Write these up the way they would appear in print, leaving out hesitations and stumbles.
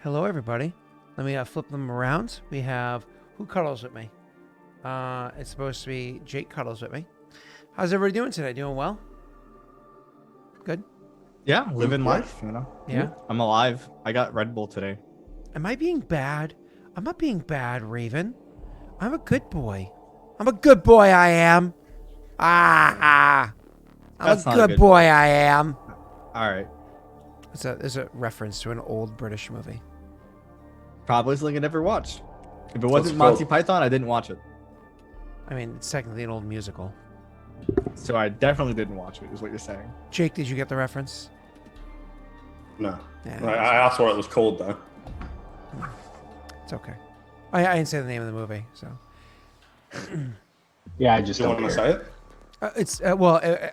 Hello, everybody. Let me flip them around. We have who cuddles with me? It's supposed to be Jake cuddles with me. How's everybody doing today? Doing well? Good? Yeah, living life, Yeah? I'm alive. I got Red Bull today. Am I being bad? I'm not being bad, Raven. I'm a good boy. I'm a good boy, I am. I'm That's a not a good good boy, boy. I am. All right. It's a reference to an old British movie. Probably something I never watched. If it What's wasn't it Monty called? Python, I didn't watch it. I mean, it's technically an old musical. So I definitely didn't watch it, is what you're saying. Jake, did you get the reference? No. Yeah, I asked what it was called, though. it's okay. I didn't say the name of the movie, so. Yeah, I just Do you don't want to care. say it? It's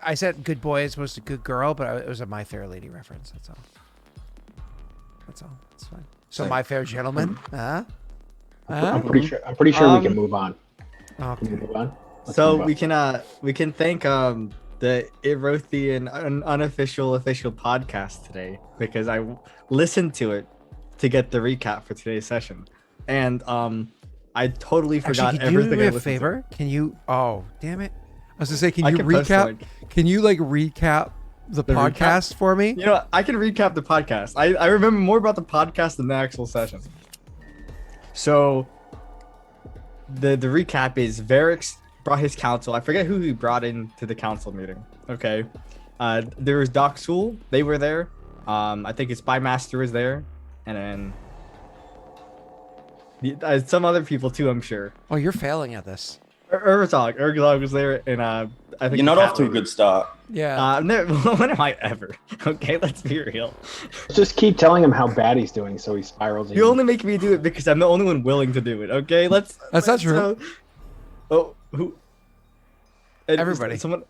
I said good boy as opposed to good girl, but it was a My Fair Lady reference. That's all. That's all. That's fine. So Same. My Fair Gentleman, huh? I'm pretty sure. I'm pretty sure we can move on. Can we Okay. move on? Let's So move on. we can thank the Erothian unofficial official podcast today because I listened to it to get the recap for today's session, and I totally forgot Actually, can you do everything me I a listened favor? Can you? Oh, damn it! I was gonna say, can I you can post the recap? link. Can you recap the The recap? podcast for me? to. You know, what? I can recap the podcast. I remember more about the podcast than the actual session. So the recap is Varix brought his council. I forget who he brought in to the council meeting. Okay. There was Doc Sewell. They were there. I think his spy master was there. And then some other people too, I'm sure. Oh, you're failing at this. Urgzog was there, and I think You're not the off cat to a lady. good start. Yeah. When am I ever? Okay, let's be real. Let's just keep telling him how bad he's doing, so he spirals. You only make me do it because I'm the only one willing to do it. Okay, That's not true. Who? Everybody. Someone.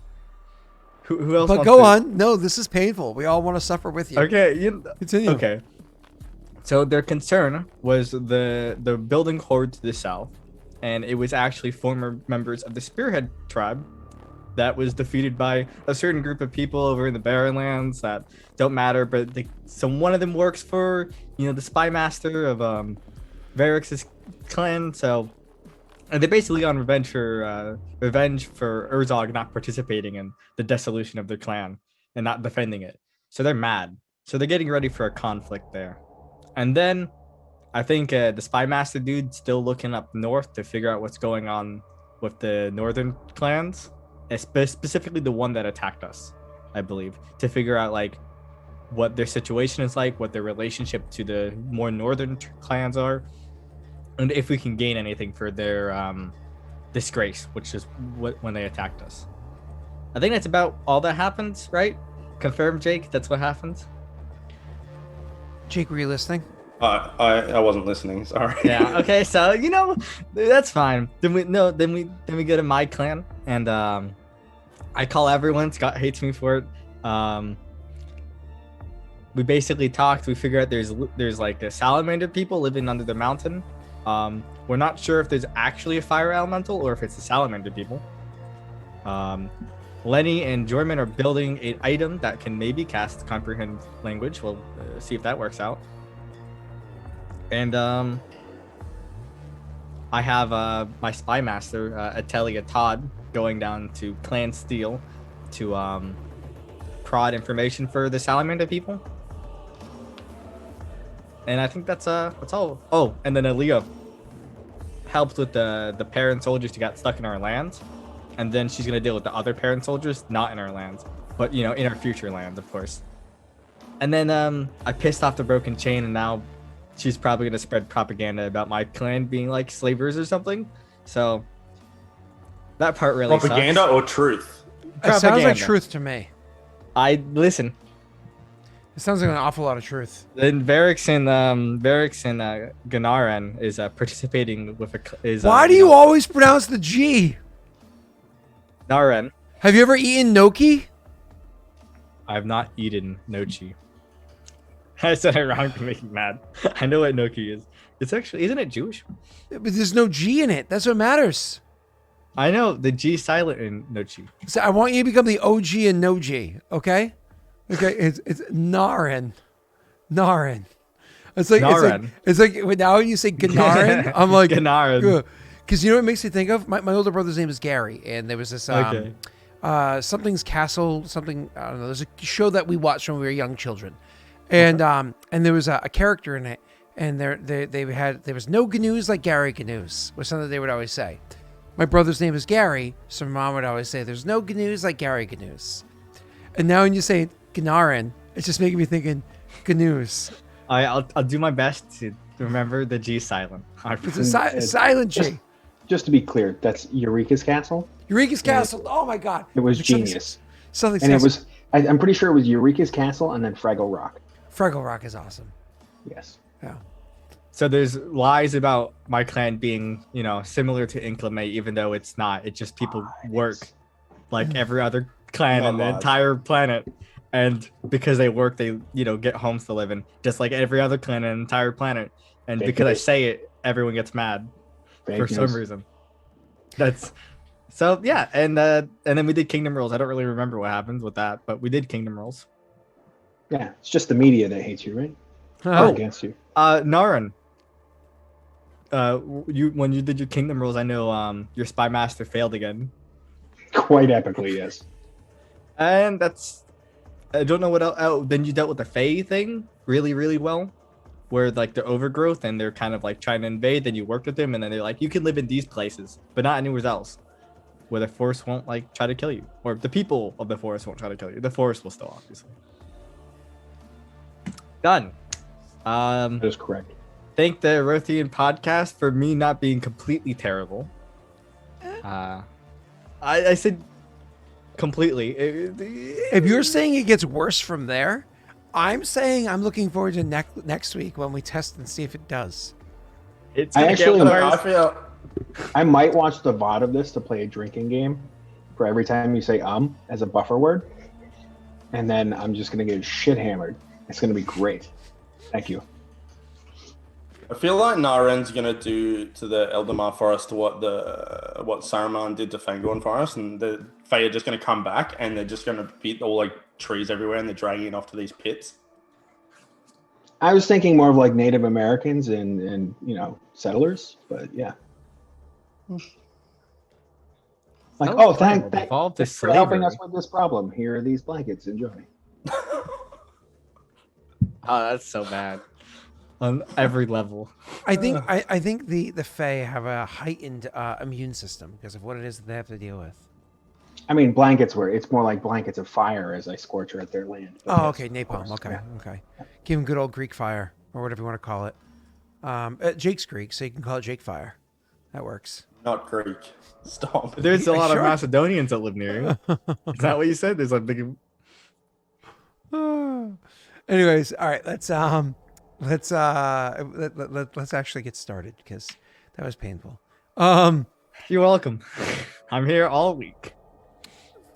Who else? But wants go to- on. No, this is painful. We all want to suffer with you. Okay. Continue. Okay. So their concern was the building horde to the south, and it was actually former members of the Spearhead tribe that was defeated by a certain group of people over in the Barrenlands that don't matter, but so one of them works for the spy master of Varix's clan. So, and they're basically on revenge for Urzog not participating in the dissolution of their clan and not defending it. So they're mad. So they're getting ready for a conflict there. And then I think the spy master dude's still looking up north to figure out what's going on with the northern clans, specifically the one that attacked us, I believe, to figure out like what their situation is like, what their relationship to the more northern clans are, and if we can gain anything for their disgrace, which is when they attacked us. I think that's about all that happens, right? Confirm, Jake. That's what happens. Jake, were you listening? I wasn't listening. Sorry. Yeah. Okay. So that's fine. Then we go to my clan, and I call everyone. Scott hates me for it. We basically talked. We figure out there's like the salamander people living under the mountain. We're not sure if there's actually a fire elemental or if it's the salamander people. Lenny and Jorman are building an item that can maybe cast comprehend language. We'll see if that works out. And I have my spy master, Atelia Todd, going down to Clan Steel to prod information for the salamander people. And I think that's all. Oh, and then Aaliyah helped with the parent soldiers who got stuck in our lands. And then she's gonna deal with the other parent soldiers, not in our lands, but in our future lands, of course. And then I pissed off the broken chain, and now she's probably gonna spread propaganda about my clan being like slavers or something. So that part really Propaganda sucks. or truth? It sounds like Propaganda. truth to me. I listen. It sounds like an awful lot of truth. Then Varix and Ganaran is participating with Why do you always pronounce the G? Naren? Have you ever eaten gnocchi? I have not eaten Nochi. I said it wrong to make you mad. I know what Noki is. It's actually, isn't it Jewish? But there's no G in it. That's what matters. I know the G silent in Nochi. So I want you to become the OG and no G. Okay. Okay. It's Naren. Naren. It's like when now you say Ganarin, I'm like Ganarin. because you know what it makes me think of? My older brother's name is Gary, and there was this something's Castle, something I don't know. There's a show that we watched when we were young children, and there was a character in it, and there was no Gnu's like Gary Gnu's was something they would always say. My brother's name is Gary, so my mom would always say, "There's no Gnu's like Gary Gnu's," and now when you say Ganarin, it's just making me thinking Gnu's. I'll do my best to remember the G silent. It's a silent G. Just to be clear, that's Eureka's Castle. Eureka's Castle. Oh my God! It was genius. Something. And it was. I'm pretty sure it was Eureka's Castle and then Fraggle Rock. Fraggle Rock is awesome. Yes. Yeah. So there's lies about my clan being, similar to Inclame, even though it's not. It's just people work like every other clan on the entire planet. And because they work, they, get homes to live in, just like every other clan on the entire planet. And because I say it, everyone gets mad for some reason. So yeah, and then we did Kingdom Rules. I don't really remember what happened with that, but we did Kingdom Rules. Yeah, it's just the media that hates you, right? Or against you. Naran. When you did your Kingdom Rules, I know your Spy Master failed again. Quite epically, yes. And I don't know what else. Oh, then you dealt with the Fae thing really, really well, where like the overgrowth and they're kind of like trying to invade. Then you worked with them, and then they're like, you can live in these places, but not anywhere else, where the forest won't like try to kill you, or the people of the forest won't try to kill you. The forest will still, obviously. Done. That is correct. Thank the Rothian podcast for me not being completely terrible. I said completely. If you're saying it gets worse from there, I'm saying I'm looking forward to next week when we test and see if it does. I might watch the VOD of this to play a drinking game for every time you say as a buffer word. And then I'm just going to get shit hammered. It's going to be great. Thank you. I feel like Naren's gonna do to the Eldamar Forest what Saruman did to Fangorn Forest, and the Fae are just gonna come back and they're just gonna beat all like trees everywhere, and they're dragging it off to these pits. I was thinking more of like Native Americans and settlers, but yeah. Like, thanks for helping us with this problem. Here are these blankets. Enjoy. Oh, that's so bad. On every level. I think the Fae have a heightened immune system because of what it is that they have to deal with. I mean, it's more like blankets of fire as I scorch at their land. Oh, okay, napalm. Okay. Give them good old Greek fire or whatever you want to call it. Jake's Greek, so you can call it Jake fire. That works. Not Greek. Stop. There's a lot of Macedonians that live near you. Is that what you said? There's like big. Anyways, all right. Let's actually get started because that was painful. You're welcome. I'm here all week.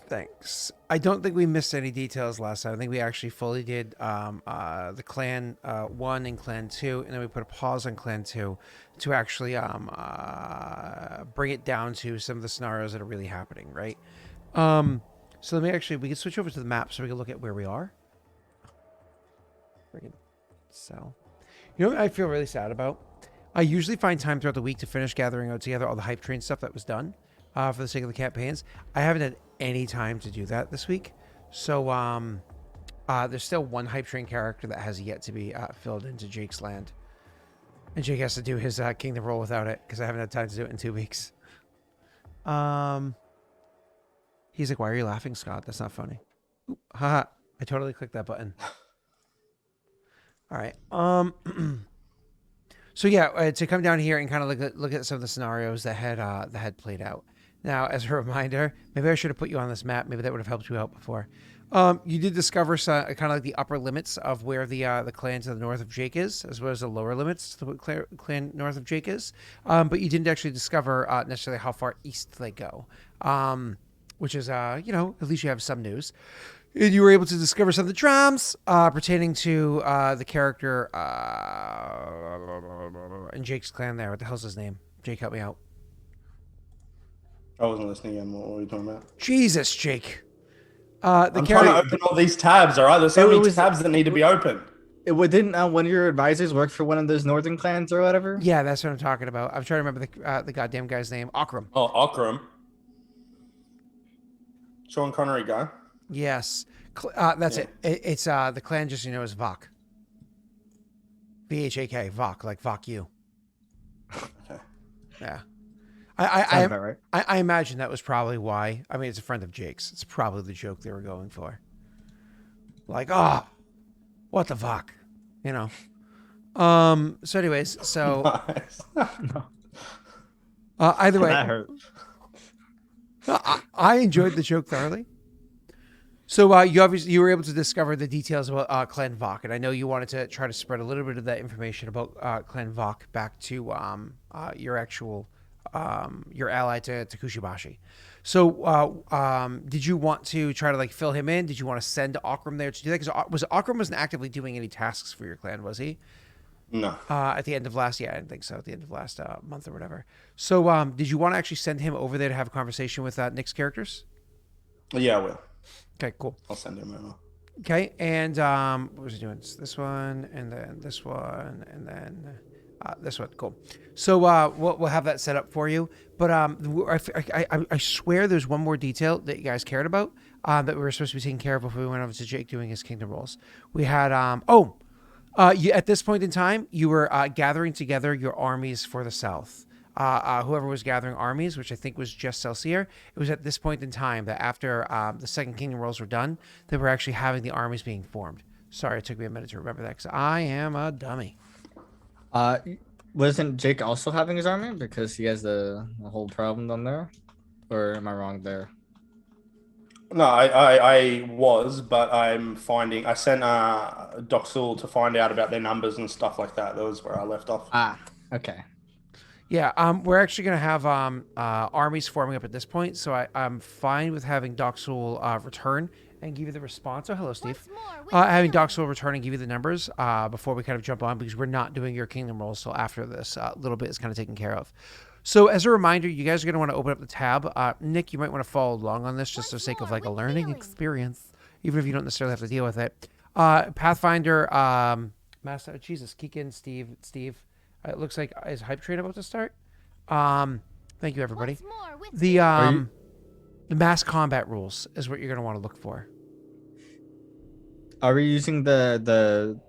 Thanks. I don't think we missed any details last time. I think we actually fully did the Clan 1 and Clan 2, and then we put a pause on Clan 2 to actually bring it down to some of the scenarios that are really happening, right? So we can switch over to the map so we can look at where we are. Friggin' sell. You know what I feel really sad about? I usually find time throughout the week to finish gathering out together all the hype train stuff that was done for the sake of the campaigns. I haven't had any time to do that this week. So there's still one hype train character that has yet to be filled into Jake's land. And Jake has to do his kingdom roll without it because I haven't had time to do it in 2 weeks. He's like, why are you laughing, Scott? That's not funny. Oop, haha. I totally clicked that button. All right. So yeah, to come down here and kind of look at some of the scenarios that had played out. Now, as a reminder, maybe I should have put you on this map. Maybe that would have helped you out before. You did discover kind of like the upper limits of where the clan to the north of Jake is, as well as the lower limits to the clan north of Jake is. But you didn't actually discover necessarily how far east they go, which is, at least you have some news. And you were able to discover some of the drams pertaining to the character in Jake's clan there. What the hell's his name? Jake, help me out. I wasn't listening again. What were you talking about? Jesus, Jake. I'm trying to open all these tabs, all right? There's so many tabs that need to be opened. Didn't one of your advisors work for one of those northern clans or whatever? Yeah, that's what I'm talking about. I'm trying to remember the goddamn guy's name. Aurorum. Oh, Aurorum. Sean Connery guy. Yes. That's Yeah. It's the clan just is Vok. VHAK, Vok, like Vok you. Okay. Yeah. Sounds about right. I imagine that was probably why. I mean, it's a friend of Jake's. It's probably the joke they were going for. Like, what the fuck? So anyways, so Nice. either way, That hurt. I enjoyed the joke thoroughly. So you were able to discover the details about Clan Vok, and I know you wanted to try to spread a little bit of that information about Clan Vok back to your actual your ally to Kushibashi. So did you want to try to like fill him in? Did you want to send Aurorum there to do that? Because Aurorum wasn't actively doing any tasks for your clan, was he? No. At the end of last, I didn't think so. At the end of last month or whatever. So did you want to actually send him over there to have a conversation with Nick's characters? Yeah, I will. Okay, cool. I'll send him over. Okay, and what was he doing? It's this one, and then this one, and then this one. Cool. So we'll have that set up for you. But I swear there's one more detail that you guys cared about that we were supposed to be taking care of before we went over to Jake doing his kingdom rolls. We had at this point in time, you were gathering together your armies for the south. Whoever was gathering armies, which I think was just Celsior, it was at this point in time that after the Second Kingdom rolls were done, they were actually having the armies being formed. Sorry, it took me a minute to remember that because I am a dummy. Wasn't Jake also having his army because he has the whole problem down there, or am I wrong there? No, I was, but I sent Doxul to find out about their numbers and stuff like that. That was where I left off. Okay. Yeah, we're actually going to have armies forming up at this point, so I'm fine with having Doxul return and give you the response. Oh, hello, Steve. Having Doxul return and give you the numbers before we kind of jump on, because we're not doing your kingdom rolls till after this little bit is kind of taken care of. So as a reminder, you guys are going to want to open up the tab. Nick, you might want to follow along on this just for the sake of like a learning experience, even if you don't necessarily have to deal with it. Pathfinder, Master, Jesus, Keegan, Steve. It looks like is Hype Train about to start? Thank you, everybody. The mass combat rules is what you're going to want to look for. Are we using the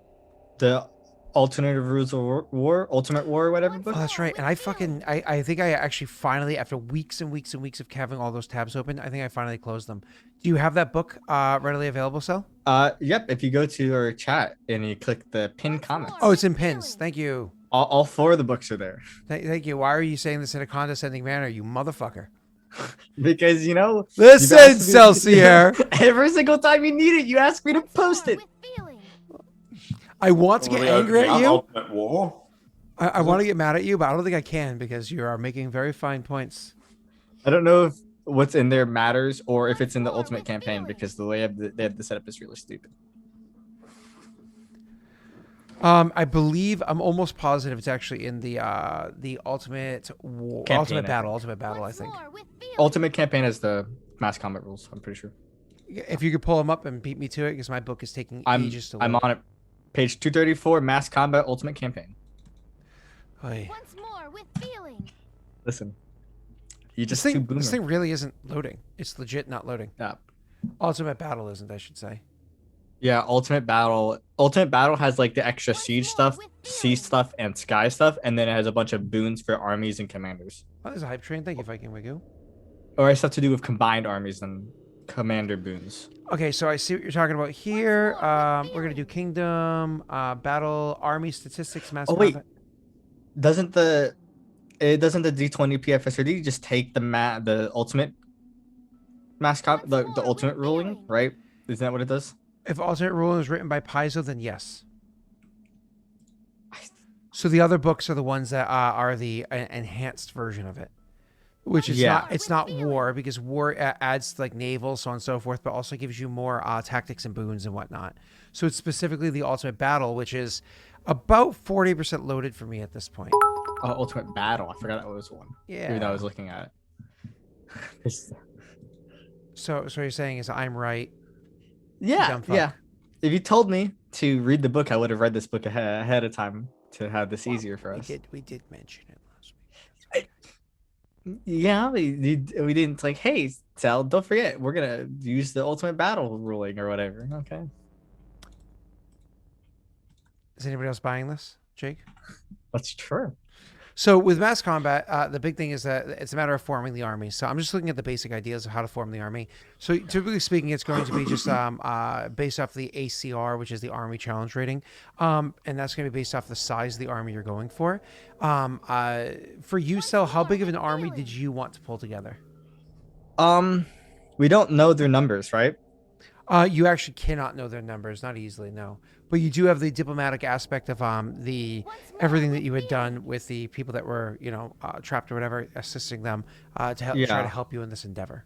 alternative rules of war, ultimate war, or whatever book? Oh, that's right. And I think I actually finally, after weeks and weeks and weeks of having all those tabs open, I think I finally closed them. Do you have that book readily available, Sel? Yep. If you go to our chat and you click the pin comments. Oh, it's in pins. Thank you. All four of the books are there. Thank you. Why are you saying this in a condescending manner, you motherfucker? Because, Listen, Celsior. Every single time you need it, you ask me to post it. I want to get angry at you. Ultimate War? I want to get mad at you, but I don't think I can because you are making very fine points. I don't know if what's in there matters or if it's in the ultimate campaign because the way they have the setup is really stupid. I believe I'm almost positive it's actually in the ultimate war, Campaign, ultimate battle. I think ultimate campaign has the mass combat rules. I'm pretty sure. If you could pull them up and beat me to it, because my book is taking ages to load. I'm on it. Page 234, mass combat ultimate campaign. Oy. Once more with feeling. Listen, you just this thing really isn't loading. It's legit not loading. Yeah. Ultimate battle isn't, I should say. Yeah, ultimate battle. Ultimate battle has like the extra siege stuff, sea stuff, and sky stuff, and then it has a bunch of boons for armies and commanders. Oh, there's a hype train. Thank you, Viking Wagyu. Or it's stuff to do with combined armies and commander boons. Okay, so I see what you're talking about here. We're gonna do kingdom, battle, army statistics, mass. Oh wait, doesn't the D20 PFSRD just take the ultimate mass the ultimate ruling, right? Isn't that what it does? If alternate ruling is written by Paizo, then yes. So the other books are the ones that are the enhanced version of it, which is not war, because war adds like naval, so on and so forth, but also gives you more tactics and boons and whatnot. So it's specifically the ultimate battle, which is about 40% loaded for me at this point. Ultimate battle. I forgot that was one. Yeah. Even though I was looking at it. So you're saying is I'm right? Yeah. If you told me to read the book, I would have read this book ahead of time to have this easier for us. We did mention it last week. Yeah, we didn't like, hey, Sal, don't forget, we're gonna use the ultimate battle ruling or whatever. Okay. Is anybody else buying this, Jake? That's true. So with mass combat, the big thing is that it's a matter of forming the army. So I'm just looking at the basic ideas of how to form the army. So typically speaking, it's going to be just based off the ACR, which is the Army Challenge Rating, and that's going to be based off the size of the army you're going for. For you, Sel, how big of an army did you want to pull together? We don't know their numbers, right? You actually cannot know their numbers, not easily, no. But you do have the diplomatic aspect of the everything that you had done with the people that were, trapped or whatever, assisting them to help, try to help you in this endeavor.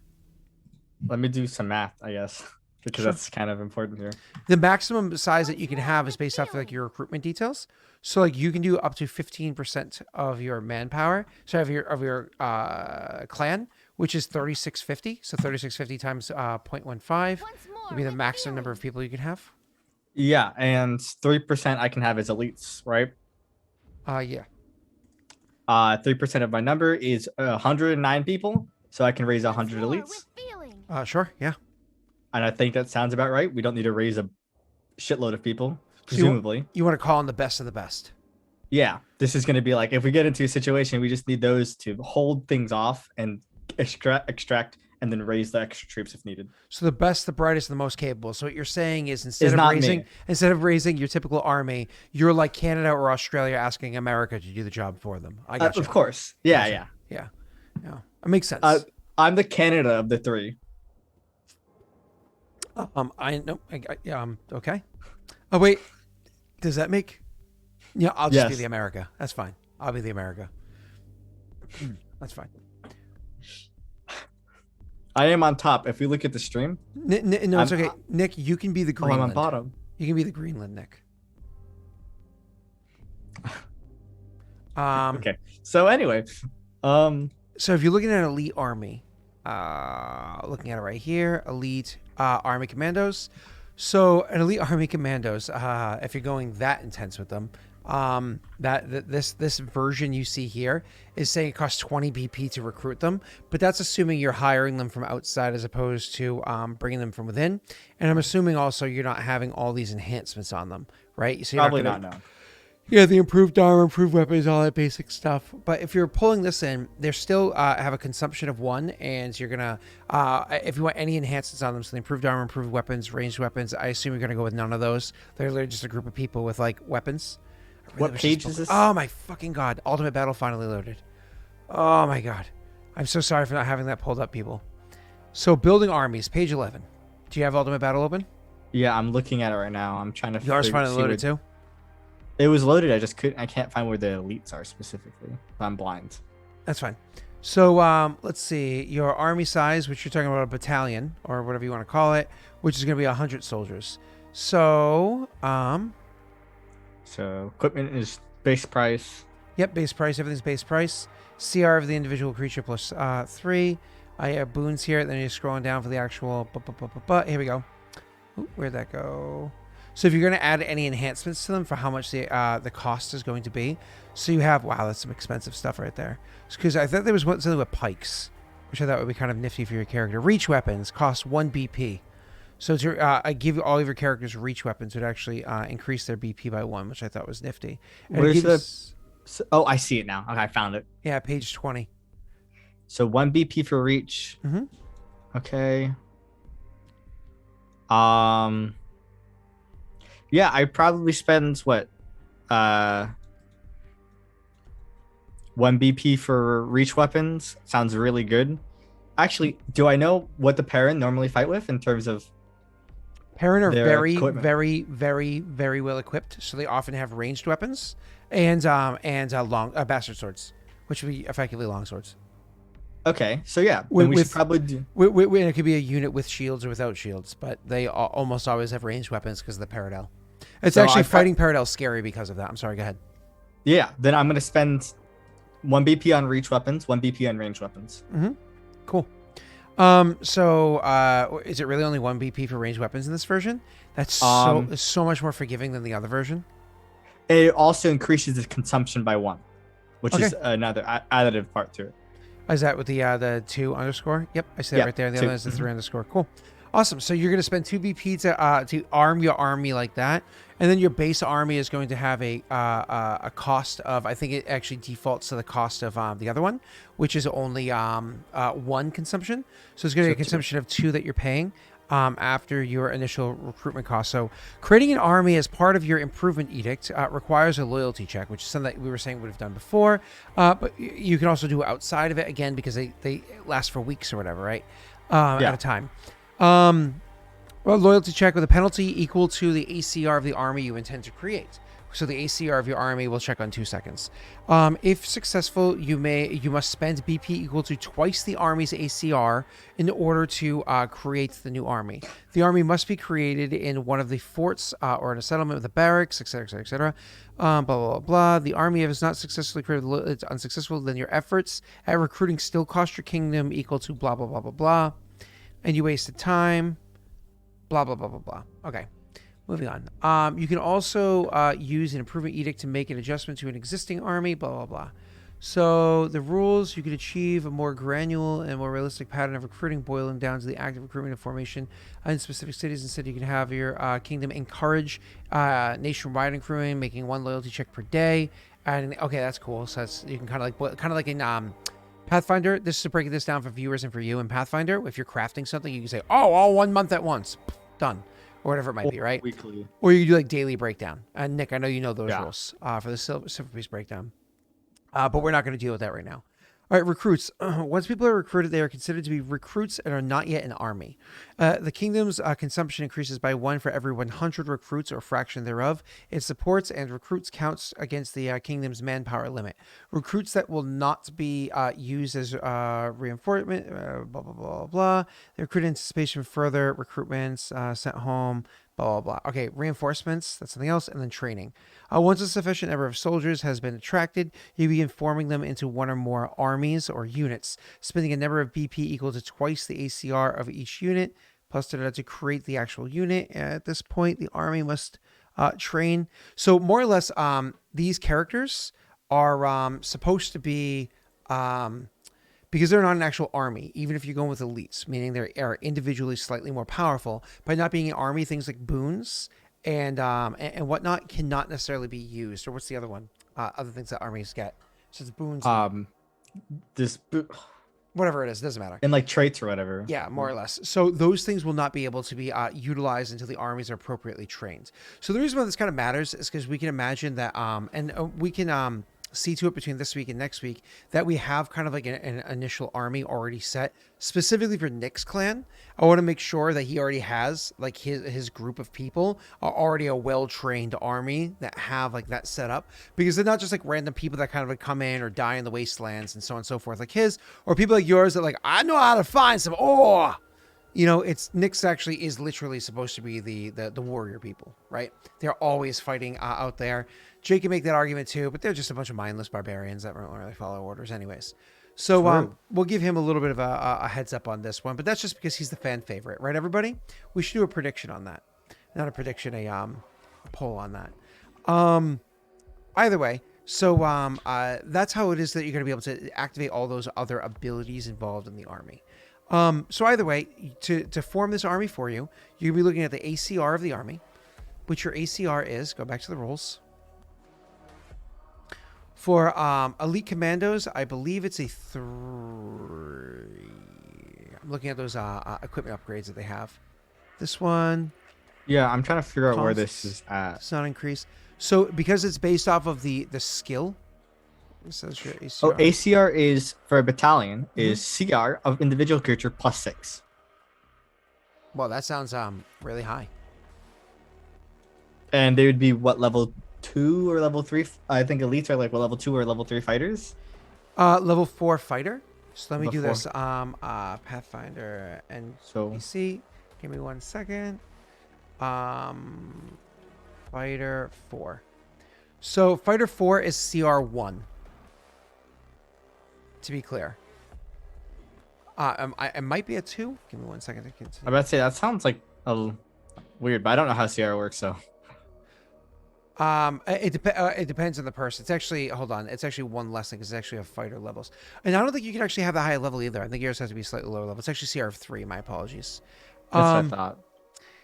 Let me do some math, I guess, because that's kind of important here. The maximum size that you can have is based off of your recruitment details. So you can do up to 15% of your manpower, so of your clan, which is 3650. So 3650 times 0.15 would be the maximum number of people you can have. Yeah, and 3% I can have as elites, right? Yeah. 3% of my number is 109 people, so I can raise 100 elites. Sure, yeah. And I think that sounds about right. We don't need to raise a shitload of people, presumably. You want to call on the best of the best. Yeah, this is going to be like, if we get into a situation, we just need those to hold things off and extract and then raise the extra troops if needed. So the best, the brightest, the most capable. So what you're saying is instead of raising your typical army, you're like Canada or Australia asking America to do the job for them. I got you. Of course. Yeah. It makes sense. I'm the Canada of the three. Okay. Oh wait, does that make? Yeah, I'll just be the America. That's fine. I'll be the America. That's fine. I am on top. If we look at the stream, no, it's okay. Nick, you can be the Greenland. I'm on bottom. You can be the Greenland, Nick. Okay. So anyway, so if you're looking at elite army, looking at it right here, elite army commandos. So an elite army commandos, if you're going that intense with them, this version you see here is saying it costs 20 BP to recruit them, but that's assuming you're hiring them from outside as opposed to bringing them from within. And I'm assuming also you're not having all these enhancements on them, right? So you're probably not. No. Yeah, the improved armor, improved weapons, all that basic stuff. But if you're pulling this in, they still have a consumption of 1, and you're gonna, if you want any enhancements on them, so the improved armor, improved weapons, ranged weapons, I assume you're gonna go with none of those. They're literally just a group of people with like weapons. What page is this? Oh my fucking god! Ultimate Battle finally loaded. Oh my god, I'm so sorry for not having that pulled up, people. So building armies, page 11. Do you have Ultimate Battle open? Yeah, I'm looking at it right now. I'm trying to. Yours finally loaded too. It was loaded. I can't find where the elites are specifically. I'm blind. That's fine. So let's see. Your army size, which you're talking about a battalion or whatever you want to call it, which is going to be 100 soldiers. So So equipment is base price. Yep, base price. Everything's base price. CR of the individual creature plus 3. I have boons here. Then you're scrolling down for the actual. Here we go. Ooh, where'd that go? So if you're going to add any enhancements to them for how much the cost is going to be. So you have, wow, that's some expensive stuff right there. Because I thought there was something with pikes, which I thought would be kind of nifty for your character. Reach weapons cost 1 BP. So to I give all of your characters reach weapons would actually increase their BP by 1, which I thought was nifty. Where's oh, I see it now. Okay, I found it. Yeah, page 20. So 1 BP for reach. Mm-hmm. Okay. Yeah, I probably spend what? 1 BP for reach weapons. Sounds really good. Actually, do I know what the Perrin normally fight with in terms of? Perrin are very, very, very, very well equipped, so they often have ranged weapons and long bastard swords, which would be effectively long swords. Okay, so yeah, we should probably do. It could be a unit with shields or without shields, but they almost always have ranged weapons because of the Paradel. It's so actually fighting Paradel scary because of that. I'm sorry, go ahead. Yeah, then I'm going to spend 1 BP on reach weapons, 1 BP on ranged weapons. Mm-hmm. Cool. So is it really only 1 BP for ranged weapons in this version? That's Um, so much more forgiving than the other version. It also increases the consumption by 1, which Okay. is another additive part to it. Is that with the 2 underscore? Yep, I see that Yeah, right there. And the 2. other is the 3 underscore. Cool. Awesome. So you're going to spend 2 BP to arm your army like that, and then your base army is going to have a cost of, I think it actually defaults to the cost of the other one, which is only 1 consumption. So it's going to be a 2. consumption of 2 that you're paying after your initial recruitment cost. So creating an army as part of your improvement edict requires a loyalty check, which is something that we were saying would have done before. But you can also do it outside of it, again, because they last for weeks or whatever, right? At a time. Well, loyalty check with a penalty equal to the ACR of the army you intend to create. So the ACR of your army will check on 2 seconds. If successful, you must spend BP equal to twice the army's ACR in order to create the new army. The army must be created in one of the forts or in a settlement with the barracks, etc., etc., etc. Blah, blah, blah, blah. The army, if it's not successfully created, it's unsuccessful, then your efforts at recruiting still cost your kingdom equal to blah, blah, blah, blah, blah. And you wasted time. Blah, blah, blah, blah, blah. Okay. Moving on. You can also use an improvement edict to make an adjustment to an existing army, blah, blah, blah. So the rules, you can achieve a more granular and more realistic pattern of recruiting, boiling down to the active recruitment and formation in specific cities. Instead, you can have your kingdom encourage nationwide recruiting, making 1 loyalty check per day. And okay, that's cool. So that's, you can kind of like in Pathfinder. This is to break this down for viewers and for you in Pathfinder. If you're crafting something, you can say, "Oh, all 1 month at once, done." Or whatever it might be, right? Weekly. Or you can do like daily breakdown. And Nick, I know you know those Yeah. rules for the silver piece breakdown. But we're not going to deal with that right now. All right, recruits. Once people are recruited, they are considered to be recruits and are not yet an army. The kingdom's consumption increases by 1 for every 100 recruits or fraction thereof. It supports and recruits counts against the kingdom's manpower limit. Recruits that will not be used as reinforcement, blah, blah, blah, blah. They recruit in anticipation of further recruitments, sent home, blah, blah, blah. Okay, reinforcements, that's something else, and then training. Once a sufficient number of soldiers has been attracted, you begin forming them into 1 or more armies or units, spending a number of BP equal to twice the ACR of each unit, plus to create the actual unit. At this point, the army must train. So more or less, these characters are supposed to be... because they're not an actual army, even if you're going with elites, meaning they are individually slightly more powerful. By not being an army, things like boons and whatnot cannot necessarily be used. Or what's the other one? Other things that armies get. So it's boons. Whatever it is, doesn't matter. And like traits or whatever. Yeah, more or less. So those things will not be able to be utilized until the armies are appropriately trained. So the reason why this kind of matters is because we can imagine that, we can see to it between this week and next week that we have kind of like an initial army already set specifically for Nick's clan. I want to make sure that he already has like his group of people are already a well-trained army that have like that set up, because they're not just like random people that kind of like come in or die in the wastelands and so on and so forth like his, or people like yours that like, I know how to find some ore. You know, it's Nyx actually is literally supposed to be the warrior people, right? They're always fighting out there. Jake can make that argument too, but they're just a bunch of mindless barbarians that don't really follow orders anyways. So we'll give him a little bit of a heads up on this one, but that's just because he's the fan favorite, right, everybody? We should do a prediction on that. Not a prediction, a poll on that. Either way, so that's how it is that you're going to be able to activate all those other abilities involved in the army. So either way, to form this army for you, you'll be looking at the ACR of the army, which your ACR is, go back to the rules. For elite commandos, I believe it's a 3. I'm looking at those equipment upgrades that they have. This one. Yeah, I'm trying to figure out where Costs. this is at. It's not increased. So because it's based off of the skill. It says your ACR. Oh, ACR is for a battalion is CR of individual creature plus 6. Well, that sounds really high. And they would be what, level 2 or level 3? I think elites are like what, level 2 or level 3 fighters. Level 4 fighter. So let me Level do 4. this. Pathfinder and So PC. Give me 1 second. Fighter 4. So fighter 4 is CR1. To be clear. I might be a 2. Give me 1 second. I about to say that sounds like Weird, but I don't know how CR works, so. It depends on the person. It's actually It's actually one less thing because it's actually have fighter levels, and I don't think you can actually have the high level either. I think yours has to be slightly lower level. It's actually CR of 3. My apologies. That's what I thought.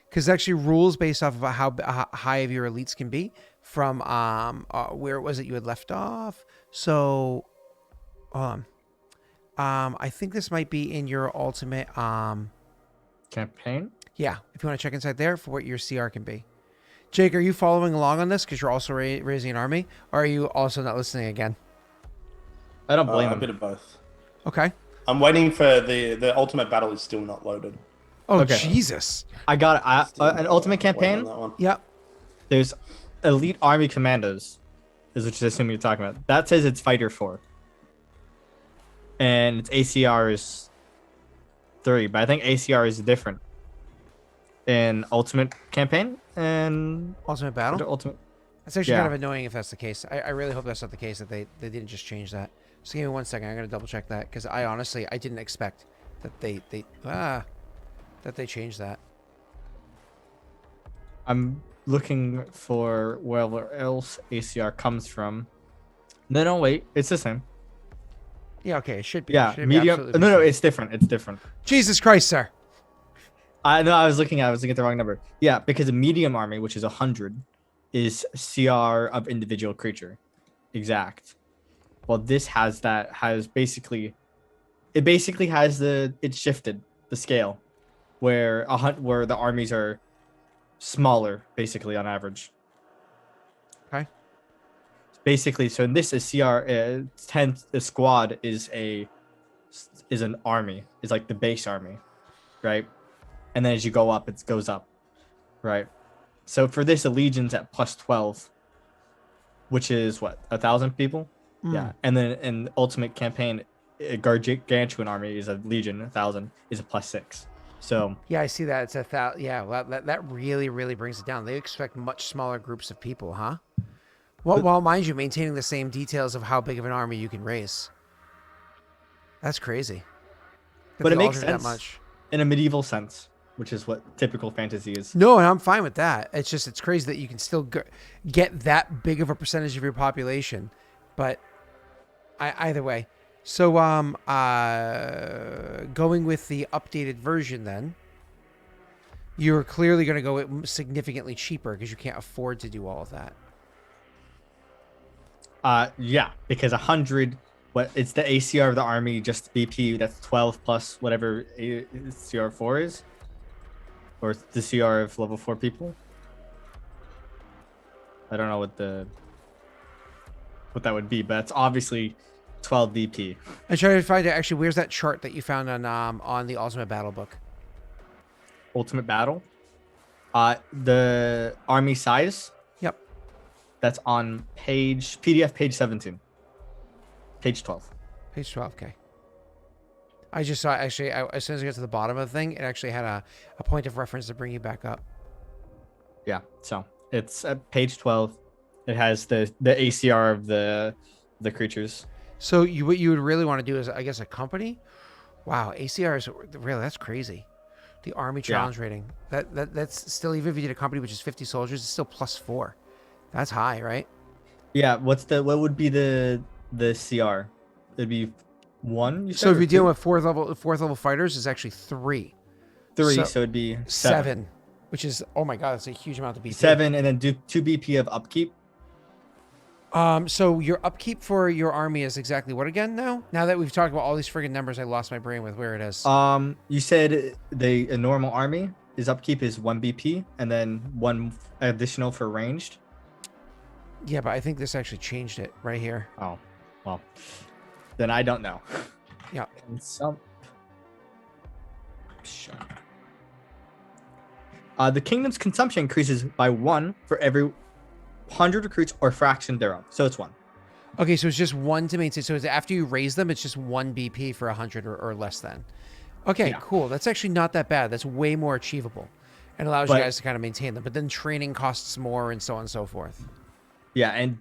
Because actually rules based off of how high of your elites can be from where was it you had left off. So, I think this might be in your ultimate Campaign? Yeah, if you want to check inside there for what your CR can be. Jake, are you following along on this because you're also raising an army, or are you also not listening again? I don't blame A him. bit of both. Okay. I'm waiting for the ultimate battle is still not loaded. Oh, Okay. Jesus. I got it. Still, An ultimate waiting on campaign. that one. Yep. There's elite army commandos, is what you're assuming you're talking about. That says it's fighter 4, and its ACR is 3. But I think ACR is different in ultimate campaign and Ultimate battle? ultimate. That's actually Yeah. kind of annoying if that's the case. I really hope that's not the case, that they didn't just change that. Just give me 1 second. I'm going to double check that because I honestly, I didn't expect that they changed that. I'm looking for where else ACR comes from. No, wait, it's the same. Yeah, okay, it should be. Yeah, Should be medium. absolutely No, the same. it's different. It's different. Jesus Christ, sir. I know. I was looking at the wrong number. Yeah, because a medium army, which is 100, is CR of individual creature, exact. Well, this has basically has it's shifted the scale, where the armies are smaller basically on average. Okay. Basically, so in this is CR 10. The squad is an army. Is like the base army, right? And then as you go up, it goes up, right? So for this, a legion's at plus 12, which is what, 1,000 people? Yeah. And then in ultimate campaign, a gargantuan army is a legion. 1,000 is a plus 6. So Yeah, I see that. It's 1,000. Yeah, well, that really, really brings it down. They expect much smaller groups of people, huh? Well, while mind you, maintaining the same details of how big of an army you can raise. That's crazy. That but they it makes altered sense that much. in a medieval sense, which is what typical fantasy is. No, and I'm fine with that. It's crazy that you can still get that big of a percentage of your population, but either way. So going with the updated version, then you're clearly going to go with significantly cheaper because you can't afford to do all of that. Yeah, because 100. What it's the ACR of the army, just BP. That's 12 plus whatever CR 4 is, or the CR of level 4 people. I don't know what that would be, but it's obviously 12 BP. I'm trying to find out actually where's that chart that you found on the Ultimate Battle book. Ultimate battle. The army size. Yep. That's on PDF page 17. Page 12. Page 12. Okay. I just saw actually as soon as I got to the bottom of the thing, it actually had a point of reference to bring you back up. Yeah. So it's at page 12. It has the ACR of the creatures. So what you would really want to do is, I guess, a company. Wow, ACR is really, that's crazy. The army challenge rating. That's still, even if you did a company which is 50 soldiers, it's still +4. That's high, right? Yeah. What would be the CR? It'd be 1. You said, So if or you're dealing 2? with fourth level fighters, it's actually 3. 3, so so it'd be 7, which is, oh my god, that's a huge amount to BP. 7, and then do 2 BP of upkeep. So your upkeep for your army is exactly what again now? Now that we've talked about all these friggin' numbers, I lost my brain with where it is. You said a normal army is upkeep is 1 BP, and then 1 additional for ranged. Yeah, but I think this actually changed it right here. Oh, well, then I don't know. Yeah. The kingdom's consumption increases by 1 for every 100 recruits or fraction thereof. So it's 1. Okay, so it's just 1 to maintain. So it's after you raise them, it's just 1 BP for 100 or less then. Okay, Yeah. cool. That's actually not that bad. That's way more achievable and allows you guys to kind of maintain them. But then training costs more and so on and so forth. Yeah, and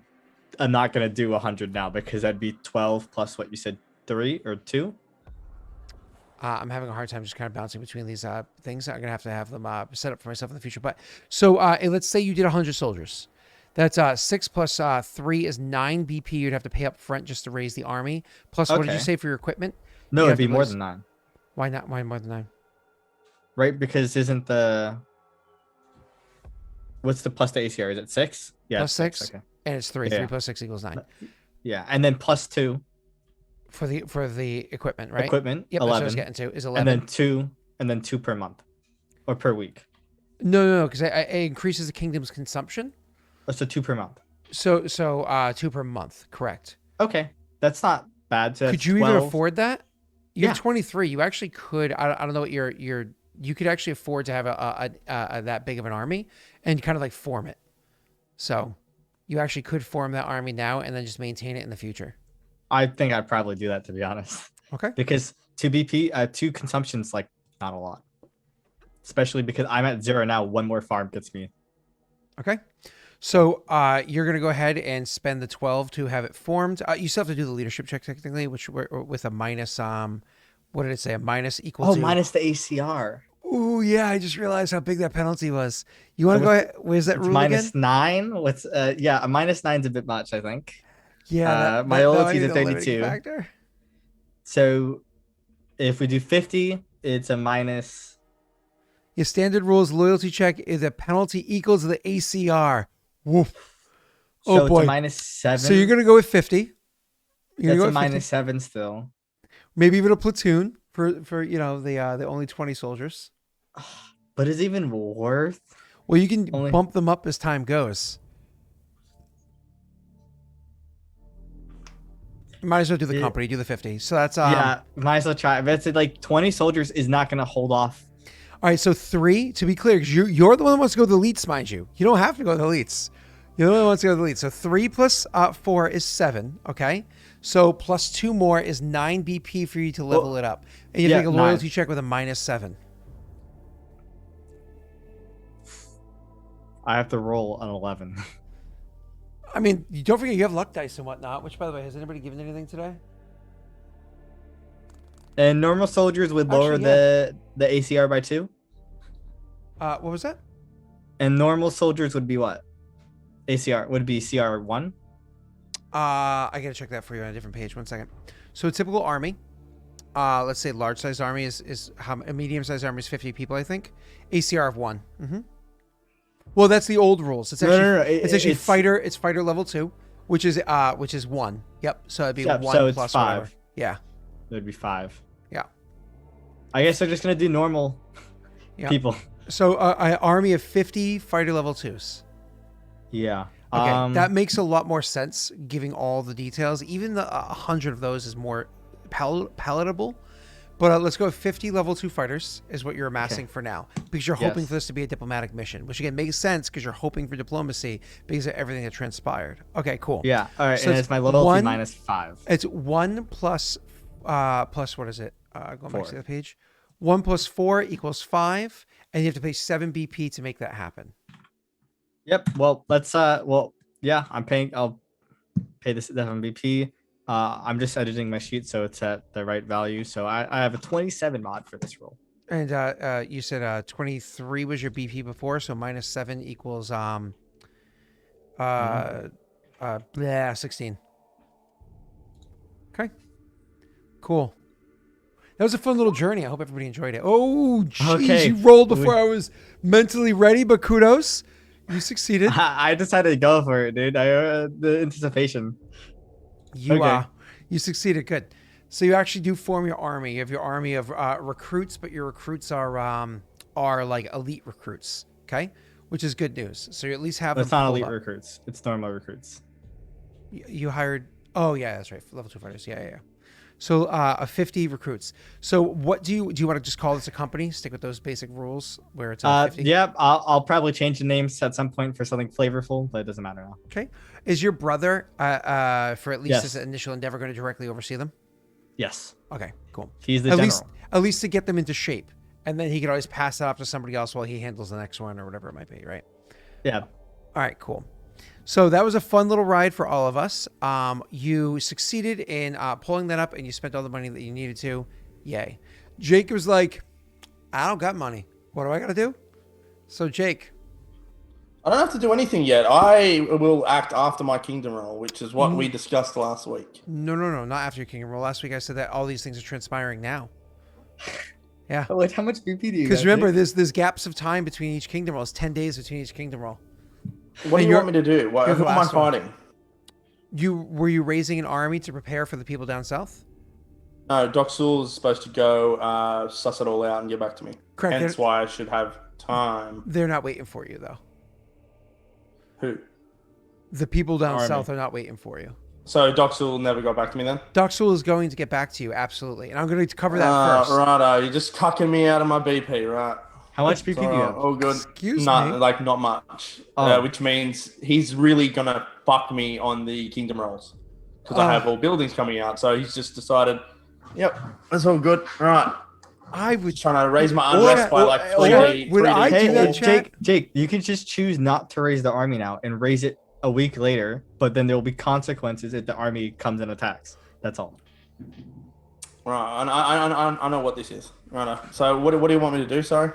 I'm not going to do 100 now because that'd be 12 plus what you said, 3 or 2. I'm having a hard time just kind of bouncing between these things. I'm gonna have them set up for myself in the future. But so let's say you did 100 soldiers. That's 6 plus 3 is 9 BP. You'd have to pay up front just to raise the army. Plus, what did you Okay. say for your equipment? No, You it'd have be to more raise- than 9, Why not? Why more than 9? right? Because isn't what's the plus the ACR? Is it 6? Yeah, Plus it's 6, Okay. and it's 3. Yeah. 3 plus 6 equals 9 Yeah, and then plus 2 for the equipment, right? equipment, Yep, that's what I was 11, getting to. Is 11. and then 2 per month or per week. No, because it increases the kingdom's consumption. Oh, so 2 per month. So 2 per month, correct? Okay, that's not bad. So Could that's you 12. even afford that? You Yeah. have 23. You actually could. I don't know what you could actually afford to have a that big of an army and kind of like form it. So you actually could form that army now and then just maintain it in the future. I think I'd probably do that, to be honest, Okay. because 2 BP, 2 consumption's like not a lot, especially because I'm at 0 now. One more farm gets me. Okay. So you're going to go ahead and spend the 12 to have it formed. You still have to do the leadership check technically, which with a minus, what did it say? A minus equal to. Minus the ACR. Ooh, yeah. I just realized how big that penalty was. You want to go ahead? Where's that It's rule minus again? 9. What's yeah, a minus 9's a bit much, I think. Yeah. My that loyalty's might be at the limiting 32. factor. So if we do 50, it's a minus. Your standard rules loyalty check is a penalty equals the ACR. Woof. So Oh it's boy. a minus 7. So you're going to go with 50. You're That's gonna a go with 50. minus 7 still. Maybe even a platoon for the only 20 soldiers. But is it even worth? Well, you can Only- bump them up as time goes. Might as well do the Yeah. company, do the 50. So that's Yeah, might as well try. But it's like 20 soldiers is not going to hold off. All right. So 3, to be clear, because you're the one that wants to go to the elites, mind you. You don't have to go to the elites. You're the one that wants to go to the elites. So 3 plus 4 is 7. Okay. So plus 2 more is 9 BP for you to level it up, and you have to make a 9. loyalty check with a minus 7. I have to roll an 11. I mean, you don't forget you have luck dice and whatnot. Which, by the way, has anybody given anything today? And normal soldiers would lower Actually, yeah. the ACR by 2. What was that? And normal soldiers would be what? ACR would be CR 1. I gotta check that for you on a different page. 1 second. So a typical army, let's say large sized army is how a medium sized army is 50 people, I think. ACR of 1. Mm-hmm. Well, that's the old rules. It's actually No. it's actually fighter. It's fighter level 2, which is 1. Yep. So it'd be Yeah, 1 so it's plus 5. whatever. Yeah. It would be 5. Yeah. I guess they're just gonna do normal Yeah. people. So an army of 50 fighter level 2s. Yeah. Okay, that makes a lot more sense, giving all the details. Even the 100 of those is more palatable. But let's go with 50 level 2 fighters is what you're amassing for now, because you're hoping Yes. for this to be a diplomatic mission, which again makes sense because you're hoping for diplomacy because of everything that transpired. Okay, cool. Yeah. All right. So and it's it's my loyalty 1 minus 5. It's 1 plus what is it? Going back 4. to the page. 1 plus 4 equals 5, and you have to pay 7 BP to make that happen. Yep. Well, let's yeah, I'll pay this at MVP. I'm just editing my sheet so it's at the right value. So I have a 27 mod for this roll. And you said 23 was your BP before, so minus 7 equals 16. Okay. Cool. That was a fun little journey. I hope everybody enjoyed it. Oh, jeez, Okay. you rolled before I was mentally ready, but kudos. You succeeded. I decided to go for it, dude. The anticipation. You you succeeded. Good. So you actually do form your army. You have your army of recruits, but your recruits are like elite recruits. Okay, which is good news. So you at least have. It's them not pulled elite up. recruits. It's normal recruits. You hired. Oh yeah, that's right. Level 2 fighters. Yeah. So 50 recruits. So what do you want to just call this a company? Stick with those basic rules where it's 50. Yeah, I'll probably change the names at some point for something flavorful, but it doesn't matter now. Okay. Is your brother for at least Yes. this initial endeavor going to directly oversee them? Yes, Okay, cool. he's the at general. at least to get them into shape, and then he can always pass it off to somebody else while he handles the next one or whatever it might be, right? Yeah. All right, cool. So that was a fun little ride for all of us. You succeeded in pulling that up, and you spent all the money that you needed to. Yay. Jake was like, I don't got money. What do I got to do? So Jake, I don't have to do anything yet. I will act after my kingdom roll, which is what Mm. we discussed last week. no, not after your kingdom roll. Last week I said that all these things are transpiring now. Yeah. Oh, wait, how much BP do you Because got, remember, Jake? there's gaps of time between each kingdom roll. It's 10 days between each kingdom roll. What do And you want me to do? you're the Who am I last one. fighting? Were you raising an army to prepare for the people down south? No, Doc Sewell's supposed to go suss it all out and get back to me. Correct. Hence why I should have time. They're not waiting for you, though. Who? The people down Army. south are not waiting for you. So Doc Sewell never got back to me then? Doc Sewell is going to get back to you, absolutely. And I'm going to cover that first. Right, you're just cucking me out of my BP, right? How much BP do you have? Oh, good. Excuse me? Not much. Oh. Which means he's really gonna fuck me on the kingdom rolls because I have all buildings coming out. So he's just decided, yep, that's all good. All right, I would. trying to raise my unrest by like three. would I days. do that, Chat? Jake, you can just choose not to raise the army now and raise it a week later, but then there will be consequences if the army comes and attacks. That's all. Right, I know what this is. Right. So what do you want me to do? Sorry.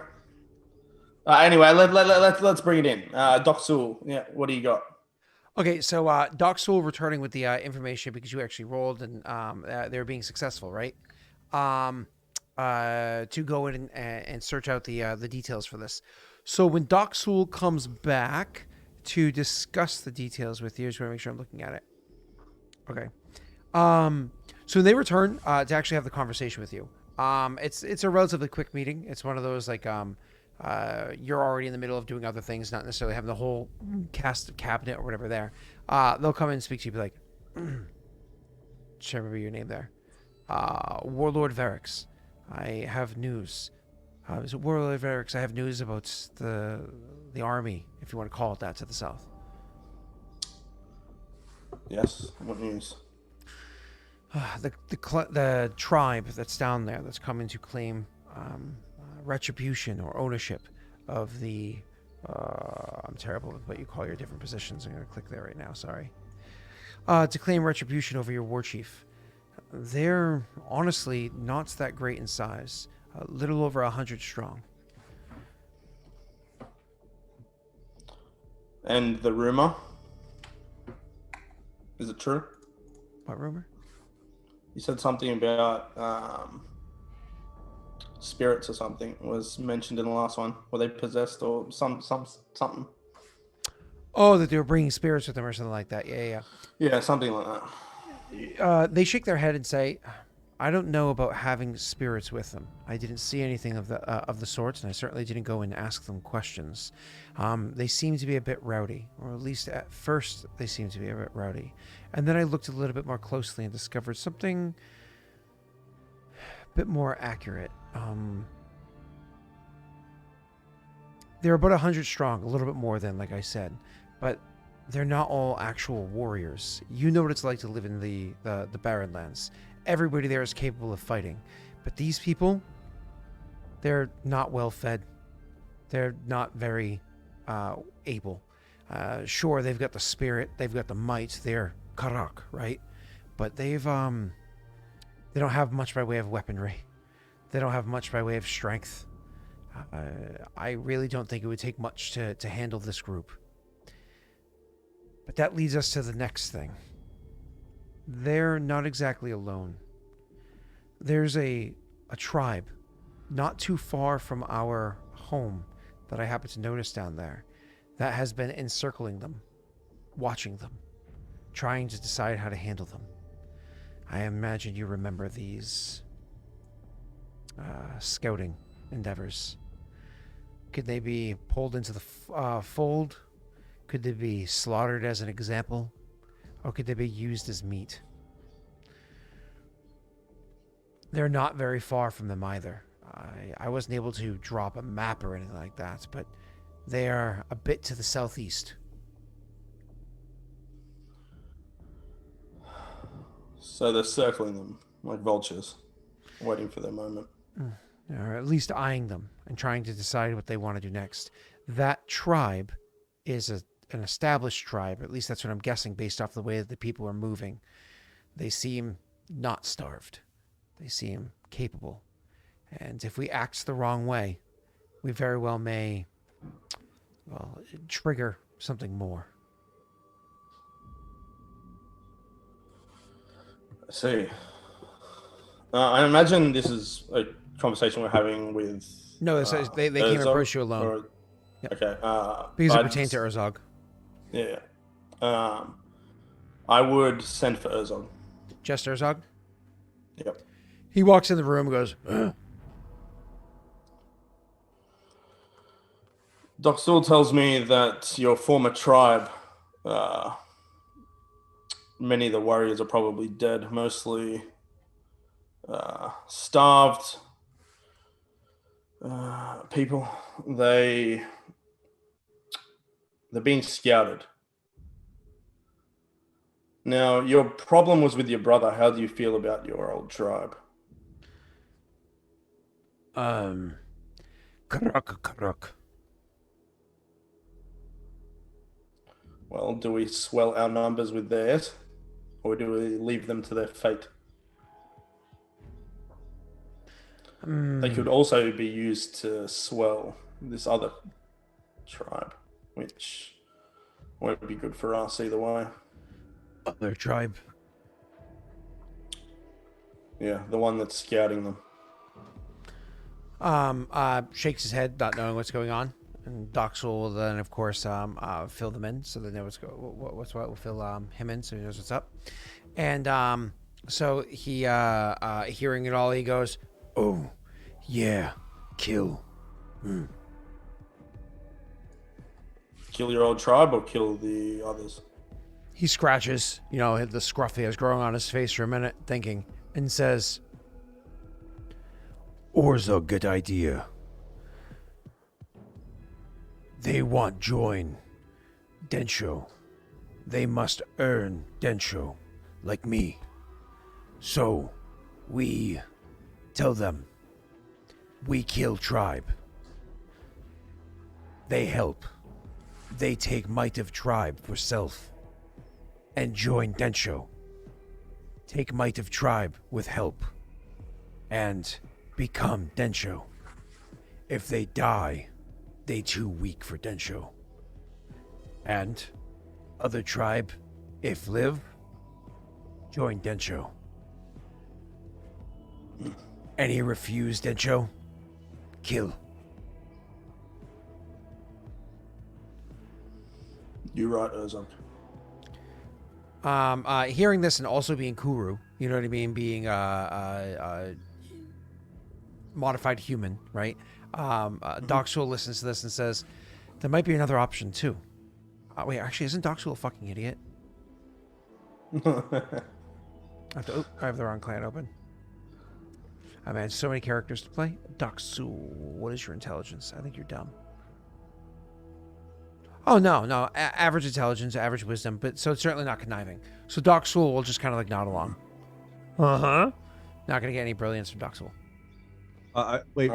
Anyway, let's bring it in. Doc Sewell, yeah, what do you got? Okay, so Doc Sewell returning with the information because you actually rolled and they were being successful, right? To go in and search out the details for this. So when Doc Sewell comes back to discuss the details with you, I just want to make sure I'm looking at it. Okay. So when they return to actually have the conversation with you, it's a relatively quick meeting. It's one of those like you're already in the middle of doing other things, not necessarily having the whole cast of cabinet or whatever there. They'll come in and speak to you, be like, should I remember your name there? Warlord Varix, I have news. Is it Warlord Varix? I have news about the army, if you want to call it that, to the south. Yes. What news? The tribe that's down there that's coming to claim retribution or ownership of the I'm terrible with what you call your different positions. I'm going to click there right now, sorry. To claim retribution over your war chief. They're honestly not that great in size, a little over 100 strong. And the rumor? Is it true? What rumor? You said something about spirits or something was mentioned in the last one. Were they possessed or something? Oh, that they were bringing spirits with them or something like that. Yeah. Yeah, something like that. They shake their head and say, I don't know about having spirits with them. I didn't see anything of the sorts, and I certainly didn't go and ask them questions. They seem to be a bit rowdy, or at least at first they seem to be a bit rowdy. And then I looked a little bit more closely and discovered something a bit more accurate. They're about 100 strong, a little bit more than, like I said, but they're not all actual warriors. You know what it's like to live in the Barren Lands. Everybody there is capable of fighting, but these people, they're not well fed. They're not very able. Sure, they've got the spirit, they've got the might. They're Karak, right? But they don't have much by way of weaponry. They don't have much by way of strength. I really don't think it would take much to handle this group. But that leads us to the next thing. They're not exactly alone. There's a tribe not too far from our home that I happen to notice down there that has been encircling them, watching them, trying to decide how to handle them. I imagine you remember these scouting endeavors. Could they be pulled into the fold? Could they be slaughtered as an example? Or could they be used as meat? They're not very far from them either. I wasn't able to drop a map or anything like that, but they are a bit to the southeast. So they're circling them like vultures, waiting for their moment. Or at least eyeing them and trying to decide what they want to do next. That tribe is an established tribe, at least that's what I'm guessing based off the way that the people are moving. They seem not starved. They seem capable. And if we act the wrong way, we very well may, well, trigger something more. I see. I imagine this is a conversation we're having with. No, they came and Herzog, approached you alone. or- Yep. Okay. Because it I'd- pertained to Urzog. Yeah. I would send for Herzog. Just Urzog? Yep. He walks in the room and goes, "Ugh." Doc Sewell tells me that your former tribe, many of the warriors are probably dead, mostly starved people. They're being scouted. Now, your problem was with your brother. How do you feel about your old tribe? Karuk. Well, do we swell our numbers with theirs, or do we leave them to their fate? They could also be used to swell this other tribe, which won't be good for us either way. Other tribe. Yeah, the one that's scouting them. Shakes his head, not knowing what's going on. And Dox will then, of course, fill them in, so they know what's what. We'll fill him in, so he knows what's up. And so he, hearing it all, he goes, "Oh, yeah, kill." Kill your old tribe or kill the others? He scratches, the scruff he has growing on his face for a minute, thinking, and says, "Or's a good idea. They want join Densho. They must earn Densho, like me. So, we tell them we kill tribe. They help. They take might of tribe for self and join Densho. Take might of tribe with help and become Densho. If they die, they too weak for Densho. And other tribe, if live, join Densho. Any refuse Densho, kill." You're right, Herzog. Hearing this and also being Kuru, you know what I mean, being modified human, right? Doxul listens to this and says, "There might be another option too." Wait, actually, isn't Doxul a fucking idiot? I have the wrong clan open. I mean, so many characters to play. Doxul, what is your intelligence? I think you're dumb. Oh, no. Average intelligence, average wisdom, but so it's certainly not conniving. So Doxul will just kind of like nod along. Uh-huh. Not going to get any brilliance from Doxul. Wait,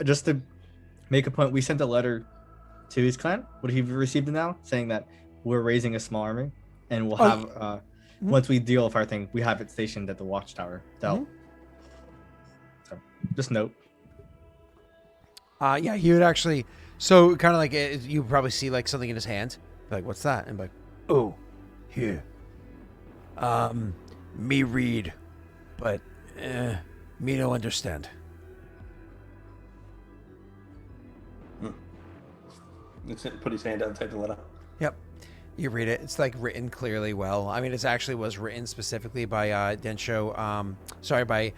just to make a point, we sent a letter to his clan. Would he have received it now? Saying that we're raising a small army and we'll have, once we deal with our thing, we have it stationed at the watchtower. So just note. Yeah, he would actually, so kind of like, you probably see like something in his hand. Like, what's that? And like, "Oh, here. Me read, but me no understand." Put his hand out and take the letter. Yep. You read it. It's like written clearly well. I mean, it actually was written specifically by Densho, by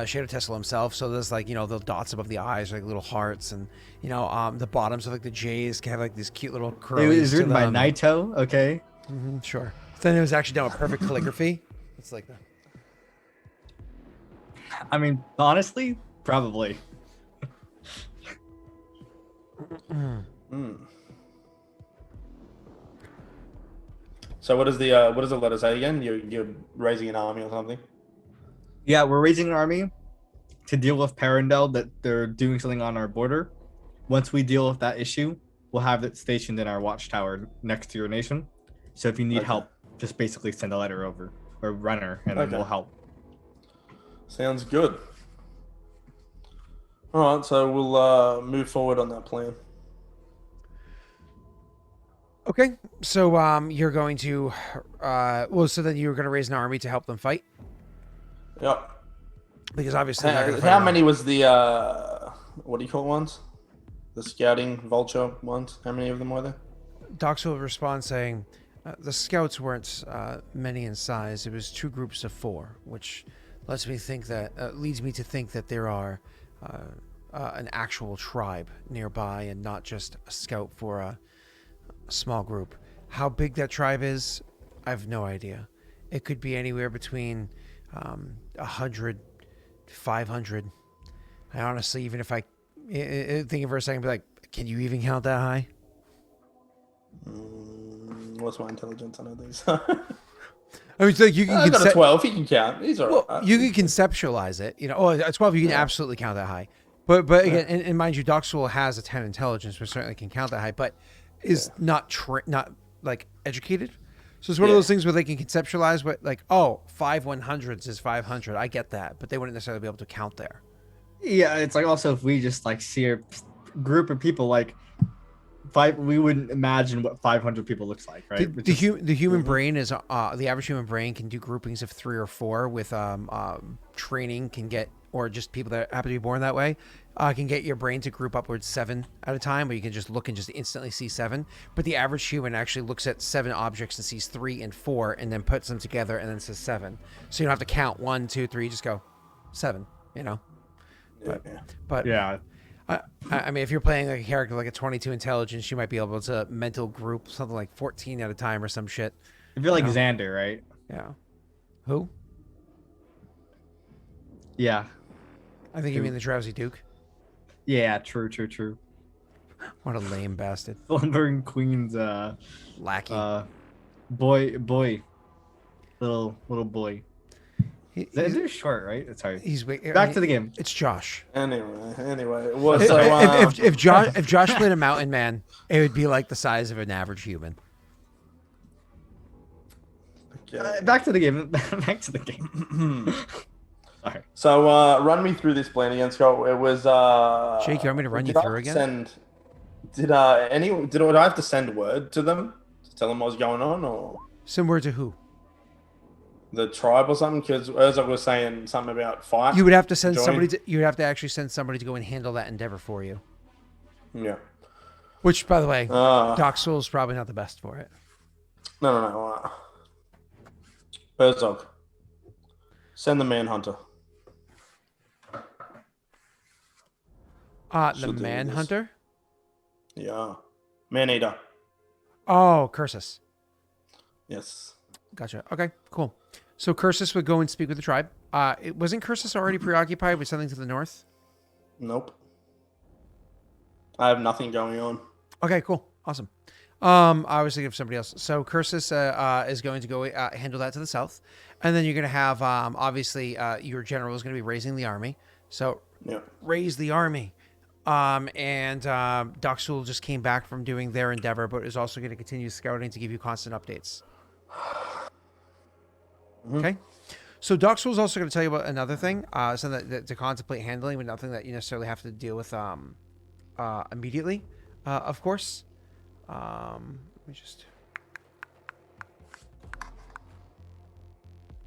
Shadow Tesla himself. So there's like, the dots above the eyes are like little hearts, and the bottoms of like the J's can have like these cute little curls. It was written by Naito, okay? Mm-hmm, sure. Then it was actually done with perfect calligraphy. It's like that. I mean, honestly, probably. So what does the letter say again? You're raising an army or something? Yeah, we're raising an army to deal with Parendel, that they're doing something on our border. Once we deal with that issue, we'll have it stationed in our watchtower next to your nation. So if you need help, just basically send a letter over or runner, and then we'll help. Sounds good. All right, so we'll move forward on that plan. Okay, so you're going to, so then you're going to raise an army to help them fight Yep. because obviously they're not going to fight How alone. many was the what do you call it ones? The scouting vulture ones. How many of them were there? Dox will respond saying, the scouts weren't many in size. It was 2 groups of 4, which lets me think that leads me to think that there are an actual tribe nearby and not just a scout for a small group. How big that tribe is, I have no idea. It could be anywhere between 100, 500. I honestly, even if I thinking for a second, be like, can you even count that high? What's my intelligence? I know these. I mean, it's like you can I got a 12. He can count. He's all right. well, you can conceptualize it. You know, oh, at 12, you can absolutely count that high. But again, and mind you, Doxul has a 10 intelligence, which certainly can count that high, but is not like educated. So it's one of those things where they can conceptualize what, like, oh, 5 100s is 500. I get that, but they wouldn't necessarily be able to count there. Yeah, it's like also if we just like see a group of people like 5, we wouldn't imagine what 500 people looks like, right? The human brain is the average human brain can do groupings of 3 or 4 with training can get, or just people that happen to be born that way can get your brain to group upwards 7 at a time, where you can just look and just instantly see 7. But the average human actually looks at 7 objects and sees 3 and 4 and then puts them together and then says 7. So you don't have to count 1 2 3, just go 7, you know. But yeah, I mean, if you're playing like a character like a 22 intelligence, you might be able to mental group something like 14 at a time or some shit. if you're like Xander, right? Yeah. Who? Yeah, I think you mean the Drowsy Duke. yeah, true. What a lame bastard. Slumbering Queen's Lackey. boy, little boy. They're short, right? Sorry. He's Back to the game. It's Josh. Anyway, well, If, so, if Josh played a mountain man, it would be like the size of an average human. Back to the game. Back to the game. Sorry. So run me through this plan again, Scott. It was Jake, you want me to run you did I through again? Did I have to send word to them to tell them what was going on, or Similar to who? the tribe or something? Because as I was saying something about fight. You would have to send join. somebody. You would have to actually send somebody to go and handle that endeavor for you. Yeah. Which, by the way, Doc Soul is probably not the best for it. No. Herzog. Send the Manhunter. The Should do Manhunter? Yeah. Man-Eater. Oh, Cursus. Yes. Gotcha. Okay, cool. So Cursus would go and speak with the tribe. Wasn't Cursus already preoccupied with something to the north? Nope. I have nothing going on. Okay, cool. Awesome. I was thinking of somebody else. So Cursus is going to go handle that to the south. And then you're going to have, obviously, your general is going to be raising the army. So raise the army. And Doxul just came back from doing their endeavor, but is also going to continue scouting to give you constant updates. Okay. So Doxul is also going to tell you about another thing, something that to contemplate handling, but nothing that you necessarily have to deal with immediately, of course. Let me just...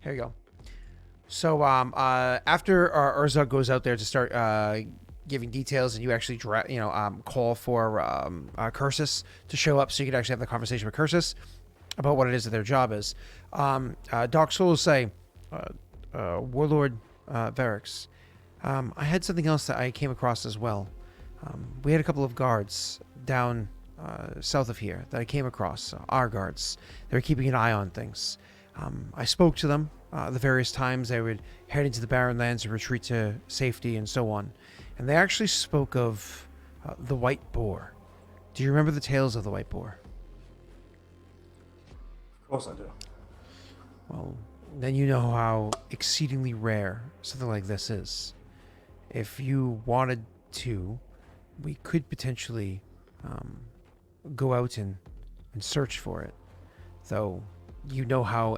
Here you go. So after Urzug goes out there to start giving details, and you actually call for Cursus to show up so you could actually have the conversation with Cursus about what it is that their job is. Doxul will say, Warlord Varix, I had something else that I came across as well. We had a couple of guards down south of here that I came across, our guards. They were keeping an eye on things. I spoke to them the various times they would head into the barren lands and retreat to safety and so on. And they actually spoke of the White Boar. Do you remember the tales of the White Boar? Of course I do. Well, then you know how exceedingly rare something like this is. If you wanted to, we could potentially go out and search for it. Though you know how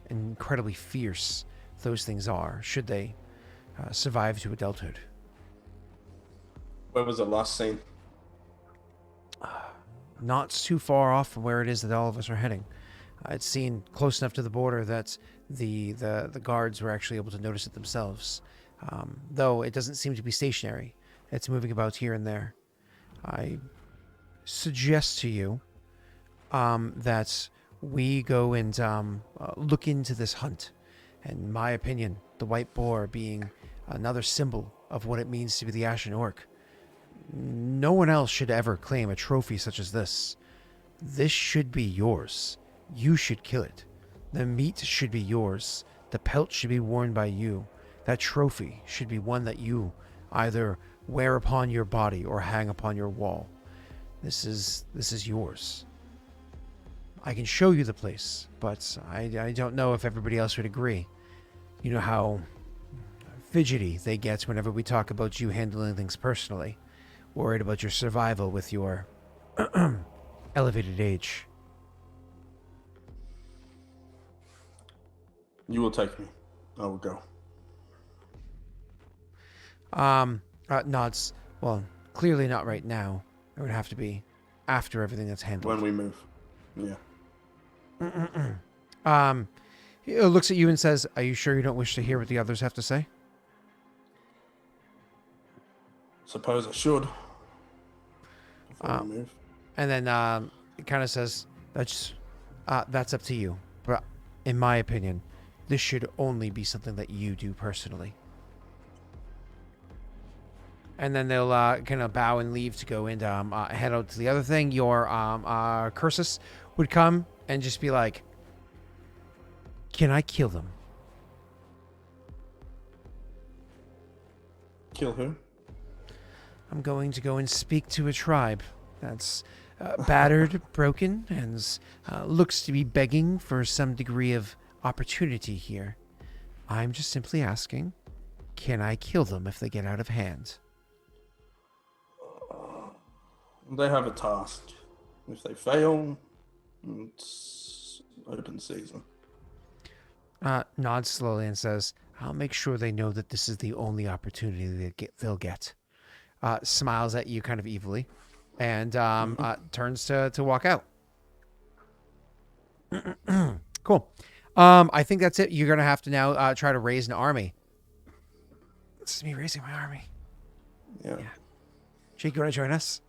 incredibly fierce those things are, should they survive to adulthood. Where was it last seen? Not too far off from where it is that all of us are heading. It's seen close enough to the border that the guards were actually able to notice it themselves. Though it doesn't seem to be stationary. It's moving about here and there. I suggest to you that we go and look into this hunt. In my opinion, the White Boar being another symbol of what it means to be the Ashen Orc. No one else should ever claim a trophy such as this. This should be yours. You should kill it. The meat should be yours. The pelt should be worn by you. That trophy should be one that you either wear upon your body or hang upon your wall. This is yours. I can show you the place, but I don't know if everybody else would agree. You know how fidgety they get whenever we talk about you handling things personally. Worried about your survival with your elevated age. You will take me. I will go. Nods. Well, clearly not right now. It would have to be after everything that's handled. When we move. Yeah. He looks at you and says, "Are you sure you don't wish to hear what the others have to say?" Suppose I should. Before we move. And then it kind of says, "That's up to you. But in my opinion, this should only be something that you do personally." And then they'll kind of bow and leave to go and head out to the other thing. Your Cursus would come and just be like, "Can I kill them?" Kill who? I'm going to go and speak to a tribe that's battered, broken, and looks to be begging for some degree of opportunity here. I'm just simply asking, can I kill them if they get out of hand? They have a task. If they fail, it's open season. Nods slowly and says, "I'll make sure they know that this is the only opportunity they'll get." Smiles at you kind of evilly, and turns to walk out. Cool. I think that's it. You're going to have to now try to raise an army. This is me raising my army. Yeah. Jake, you want to join us?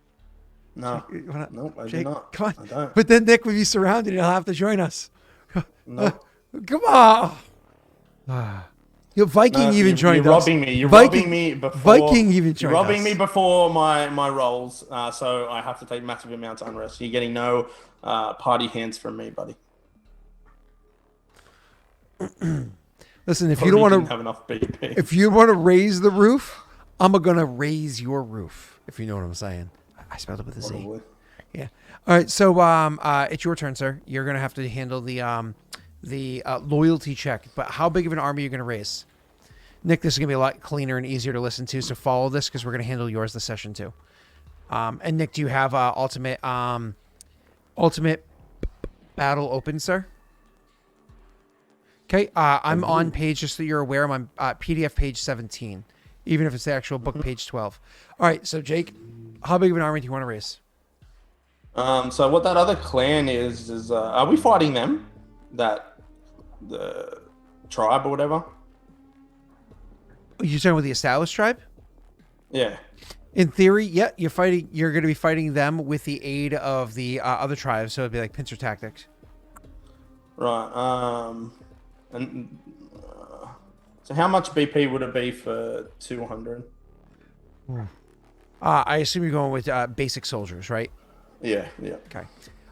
No. Jake, you wanna... Nope, I Jake, do not. come on. I don't. But then Nick would be surrounded and he'll have to join us. No. Come on. Your Viking even joined you're us. robbing me. You're Viking, robbing me before. Viking even joined You're robbing us. me before my rolls, so I have to take massive amounts of unrest. You're getting no party hands from me, buddy. Listen, if Probably you don't want didn't to, have enough BP. if you want to raise the roof, I'm gonna raise your roof. If you know what I'm saying. I spelled it with a Z. Probably. Yeah. All right. So it's your turn, sir. You're gonna have to handle the loyalty check. But how big of an army are you gonna raise? Nick, this is gonna be a lot cleaner and easier to listen to. So follow this because we're gonna handle yours this session too. And Nick, do you have ultimate battle open, sir? Okay. I'm on page, just so you're aware. I'm on PDF page 17, even if it's the actual book page 12. All right. So Jake, how big of an army do you want to raise? So what that other clan is are we fighting them? The tribe or whatever? You're talking with the established tribe? Yeah. In theory, yeah, you're going to be fighting them with the aid of the other tribes, so it'd be like pincer tactics. Right. So how much BP would it be for 200? I assume you're going with basic soldiers, right? Yeah. Okay.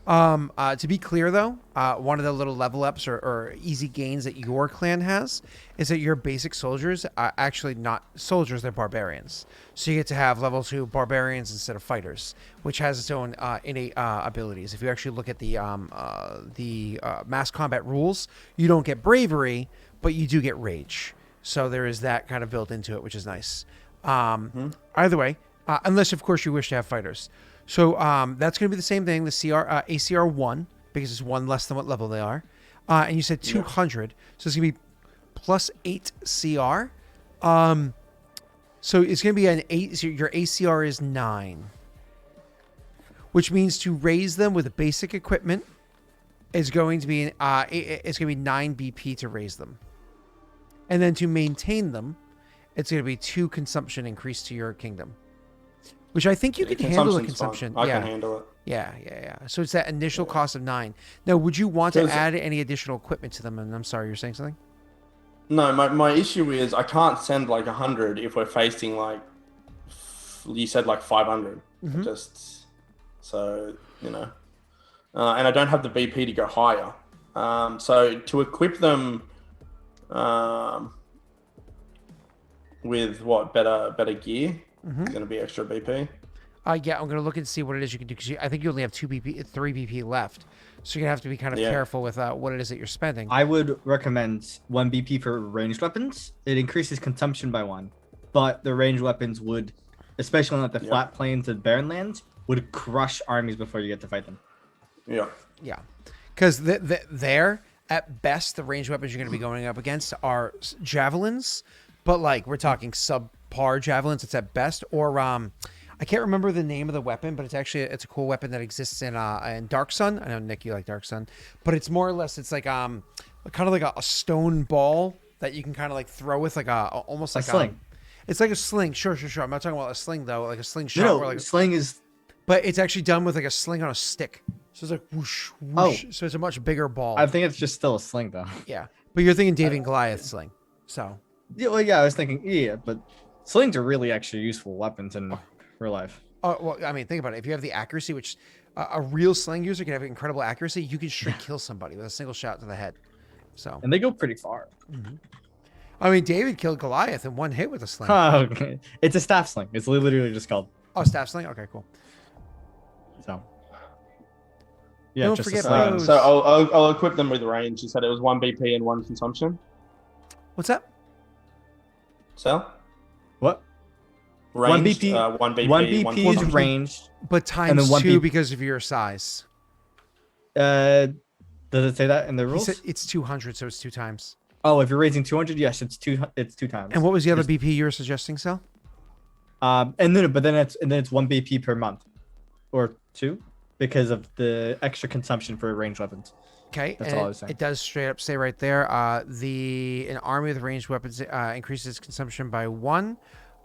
To be clear, though, one of the little level ups or easy gains that your clan has is that your basic soldiers are actually not soldiers; they're barbarians. So you get to have level 2 barbarians instead of fighters, which has its own innate abilities. If you actually look at the mass combat rules, you don't get bravery, but you do get rage. So there is that kind of built into it, which is nice. Either way, unless of course you wish to have fighters. So that's going to be the same thing, the ACR 1, because it's 1 less than what level they are. And you said 200, so it's going to be plus 8 CR. So it's going to be an 8. So your ACR is 9, which means to raise them with basic equipment is going to be it's going to be 9 BP to raise them, and then to maintain them, it's going to be 2 consumption increase to your kingdom, which I think you can handle the consumption. I can handle it. Yeah. So it's that initial cost of 9. Now, would you want to add any additional equipment to them? And I'm sorry, you're saying something? No, my issue is I can't send like 100 if we're facing like you said like 500. Just so you know, and I don't have the BP to go higher. So to equip them with what better gear is going to be extra BP. Yeah, I'm going to look and see what it is you can do, because I think you only have 3 BP left. So you're going to have to be kind of careful with what it is that you're spending. I would recommend 1 BP for ranged weapons. It increases consumption by 1, but the ranged weapons would, especially on like the flat plains and barren lands, would crush armies before you get to fight them. Yeah. Because there, at best, the ranged weapons you're going to be going up against are javelins, but like we're talking subpar javelins. It's at best, or I can't remember the name of the weapon, but it's a cool weapon that exists in Dark Sun. I know, Nick, you like Dark Sun, but it's more or less, it's like kind of like a stone ball that you can kind of like throw with like almost like a sling. It's like a sling. Sure. I'm not talking about a sling though, like a slingshot. No, like sling is. But it's actually done with like a sling on a stick. So it's like whoosh, whoosh. So it's a much bigger ball. I think it's just still a sling though. Yeah, but you're thinking David and Goliath sling. So. Yeah, well, I was thinking, but slings are really actually useful weapons in real life. Oh, well, I mean, think about it. If you have the accuracy, which a real sling user can have incredible accuracy, you can straight kill somebody with a single shot to the head. So. And they go pretty far. I mean, David killed Goliath in 1 hit with a sling. Oh, okay. It's a staff sling. It's literally just called. Oh, staff sling? Okay, cool. So. Yeah, Don't just forget a bows. So I'll equip them with range. You said it was 1 BP and 1 consumption. What's that? Sell? What? Ranged, 1 BP. 1 BP. 1 BP is ranged. But times then 1 2 BP because of your size. Does it say that in the He rules? said it's 200, so it's 2 times. Oh, if you're raising 200, yes, it's 2 times. And what was the other BP you were suggesting, Sal? But then it's 1 BP per month, or 2, because of the extra consumption for ranged weapons. Okay, That's and all I was saying. it does straight up say right there, an army with ranged weapons increases consumption by 1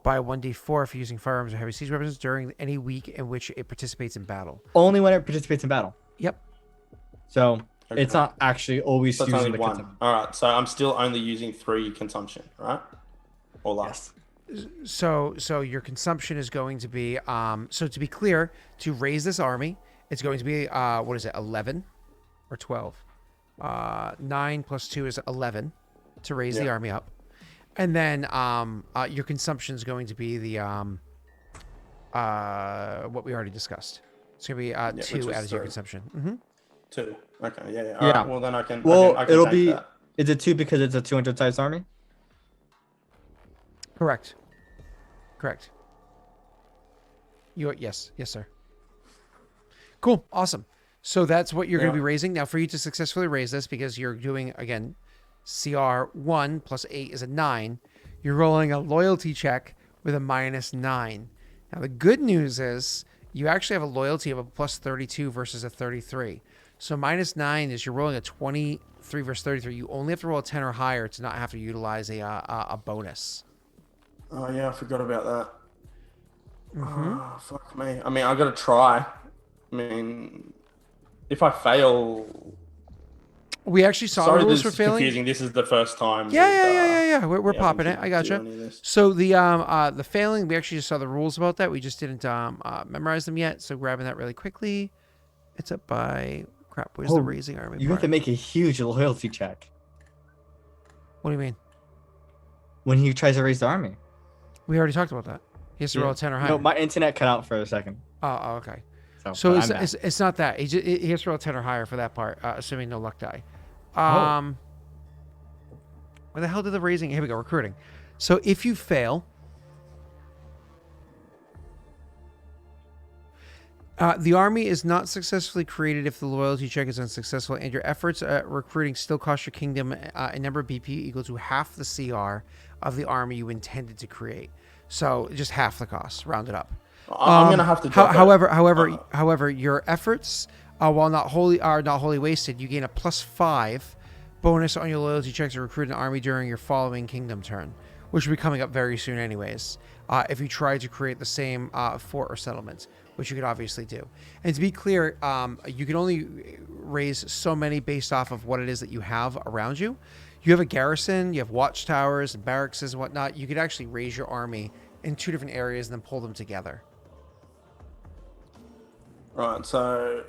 1d4 if using firearms or heavy siege weapons during any week in which it participates in battle. Only when it participates in battle. Yep. So it's not actually always So it's using only the 1. consumption. All right. So I'm still only using 3 consumption, right? Or less. So your consumption is going to be so to be clear, to raise this army, it's going to be 11 or 12. 9 plus 2 is 11 to raise the army up. And then your consumption is going to be the what we already discussed. It's going to be 2 added to your consumption. 2. Okay. Yeah. Yeah. Right, well, then I can. Well, I can it'll take be. that. Is it 2 because it's a 200 sized army? Correct. Yes, sir. Cool. Awesome. So that's what you're going to be raising. Now, for you to successfully raise this, because you're doing, again, CR 1 plus 8 is a 9, you're rolling a loyalty check with a -9. Now, the good news is you actually have a loyalty of a plus 32 versus a 33. So -9 is you're rolling a 23 versus 33. You only have to roll a 10 or higher to not have to utilize a bonus. Oh, yeah. I forgot about that. Oh, fuck me. I mean, I got to try. I mean, if I fail. We actually saw Sorry, the rules this for is failing. confusing. This is the first time. Yeah. We're yeah, popping we it. I didn't gotcha. do any of this. So the failing, we actually just saw the rules about that. We just didn't memorize them yet. So grabbing that really quickly. It's up by crap. Where's the raising army? You have to make a huge loyalty check What do you mean? when he tries to raise the army. We already talked about that. He has to roll a 10 or higher. No, my internet cut out for a second. Oh, okay. So So but I'm it's not that. He has to roll a 10 or higher for that part, assuming no luck die. Where the hell did the raising? Here we go. Recruiting. So if you fail, the army is not successfully created if the loyalty check is unsuccessful, and your efforts at recruiting still cost your kingdom a number of BP equal to half the CR of the army you intended to create. So just half the cost, rounded up. I'm gonna have to. Drop it. However, your efforts, while not wholly wasted, you gain a +5 bonus on your loyalty checks to recruit an army during your following kingdom turn, which will be coming up very soon, anyways. If you try to create the same fort or settlement, which you could obviously do. And to be clear, you can only raise so many based off of what it is that you have around you. You have a garrison, you have watchtowers and barracks and whatnot. You could actually raise your army in 2 different areas and then pull them together. Right. So,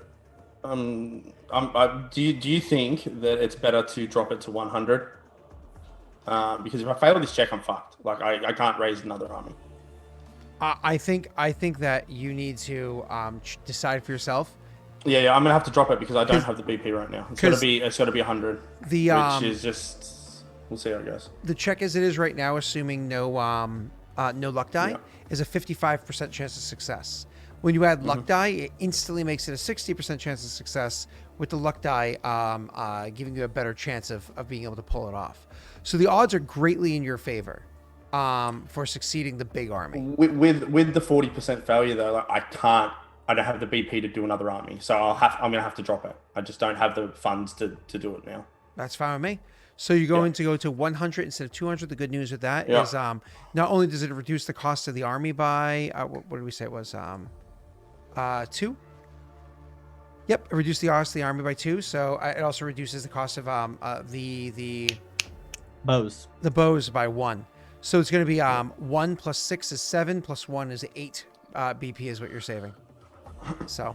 do you think that it's better to drop it to 100? Because if I fail this check, I'm fucked. Like I can't raise another army. I think that you need to decide for yourself. Yeah, I'm gonna have to drop it because I don't have the BP right now. It's gotta be 100. Which is just, we'll see how it goes. The check as it is right now, assuming no luck die, is a 55% chance of success. When you add luck die, it instantly makes it a 60% chance of success, with the luck die giving you a better chance of being able to pull it off. So the odds are greatly in your favor for succeeding the big army. With the 40% failure though, like I don't have the BP to do another army, so I'm gonna have to drop it. I just don't have the funds to do it now. That's fine with me. So you're going to go to 100 instead of 200. The good news with that is not only does it reduce the cost of the army by what did we say it was 2. Yep, it reduced the cost of the army by 2. So it also reduces the cost of the bows. The bows by 1. So it's going to be 1 plus 6 is 7 plus 1 is 8 BP is what you're saving. So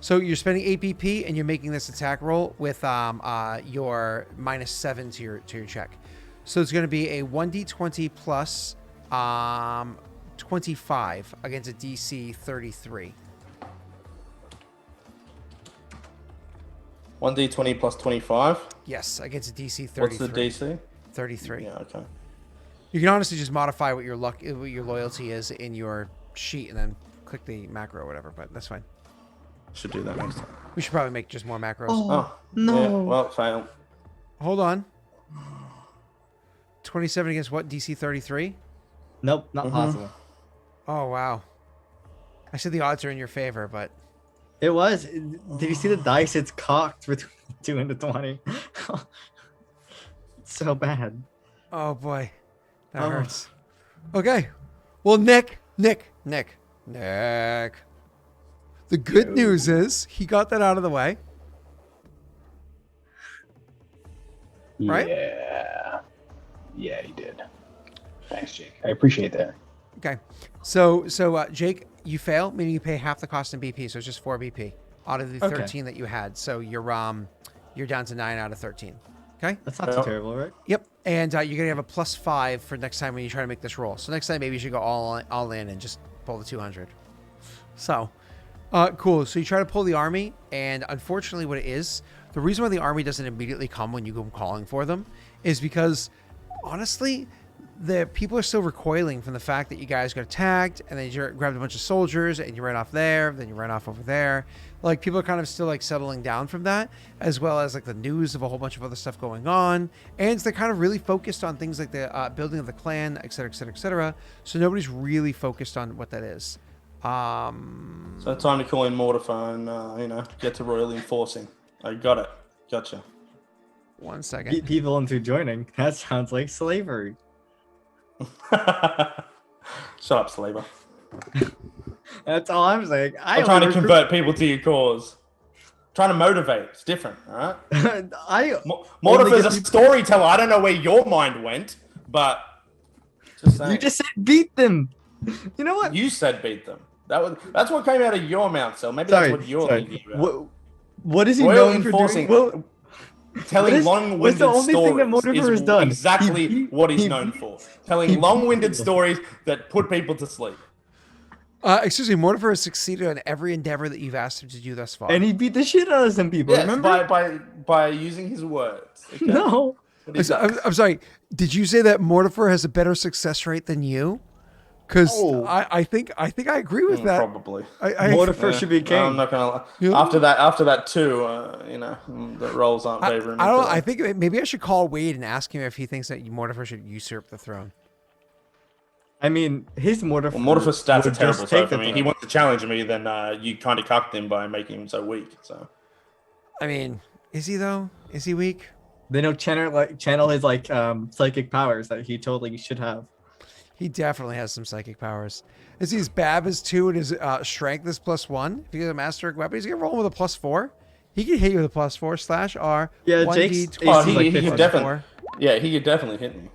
So you're spending 8 BP and you're making this attack roll with your -7 to your check. So it's going to be a 1d20 plus 25 against a DC 33. 1d20 plus 25. Yes, against a DC 33. What's the DC? 33. Yeah, okay. You can honestly just modify what your loyalty is in your sheet and then click the macro or whatever, but that's fine. Should do that next time. We should probably make just more macros. Oh no. Yeah, well, fail. Hold on. 27 against what? DC 33? Nope, not possible. Oh, wow. I said the odds are in your favor, but... It was. Did you see the dice? It's cocked between 2 and the 20. It's so bad. Oh, boy. That hurts. Okay. Well, Nick. The good news is he got that out of the way. Right? Yeah, he did. Thanks, Jake. I appreciate that. Okay. So Jake, you fail, meaning you pay half the cost in BP, so it's just 4 BP out of the 13 that you had. So you're down to 9 out of 13. Okay? That's not too terrible, right? Yep. And you're gonna have a +5 for next time when you try to make this roll. So next time maybe you should go all in and just pull the 200. So cool. So you try to pull the army, and unfortunately what it is, the reason why the army doesn't immediately come when you go calling for them is because honestly the people are still recoiling from the fact that you guys got attacked, and then you grabbed a bunch of soldiers and you ran off there, then you ran off over there. Like, people are kind of still like settling down from that, as well as like the news of a whole bunch of other stuff going on, and they're kind of really focused on things like the building of the clan, etc., etc., etc. So nobody's really focused on what that is. So time to call in Mortifer and get to royal enforcing. I got it. Gotcha. 1 second. People into joining. That sounds like slavery. Shut up, slaver. That's all I'm saying. I'm trying to convert people to your cause. Trying to motivate. It's different, all right? Mortifer's a storyteller. I don't know where your mind went, but just saying. You just said beat them. You know what? You said beat them. That's what came out of your mouth, so maybe that's what you're thinking about. What is he Royal known for enforcing? doing? Telling long-winded the only thing that stories Mortifer is has done? exactly what he's known for. Telling long-winded stories that put people to sleep. Excuse me, Mortifer has succeeded on every endeavor that you've asked him to do thus far. And he beat the shit out of some people, Yes, remember? by using his words. Okay? No. I'm sorry. Did you say that Mortifer has a better success rate than you? Because I think I agree with that. Probably. Mortifer should be king. I'm not gonna lie. After that too, the roles aren't favoring me. I think maybe I should call Wade and ask him if he thinks that Mortifer should usurp the throne. I mean, his Mortifer. Well, Mortifer's stats are would just terrible, so take if the he threat. wants to challenge me, then, he wants to challenge me, then you kind of cucked him by making him so weak. So I mean, is he though? Is he weak? They don't channel his psychic powers that he totally should have. He definitely has some psychic powers. Is his Bab is 2 and his strength is +1? If he's a master weapon, he's gonna roll with a +4. He can hit you with a +4 /R. Yeah, 1d Jake's oh, AC is like he could 50. definitely, yeah, he could definitely hit me.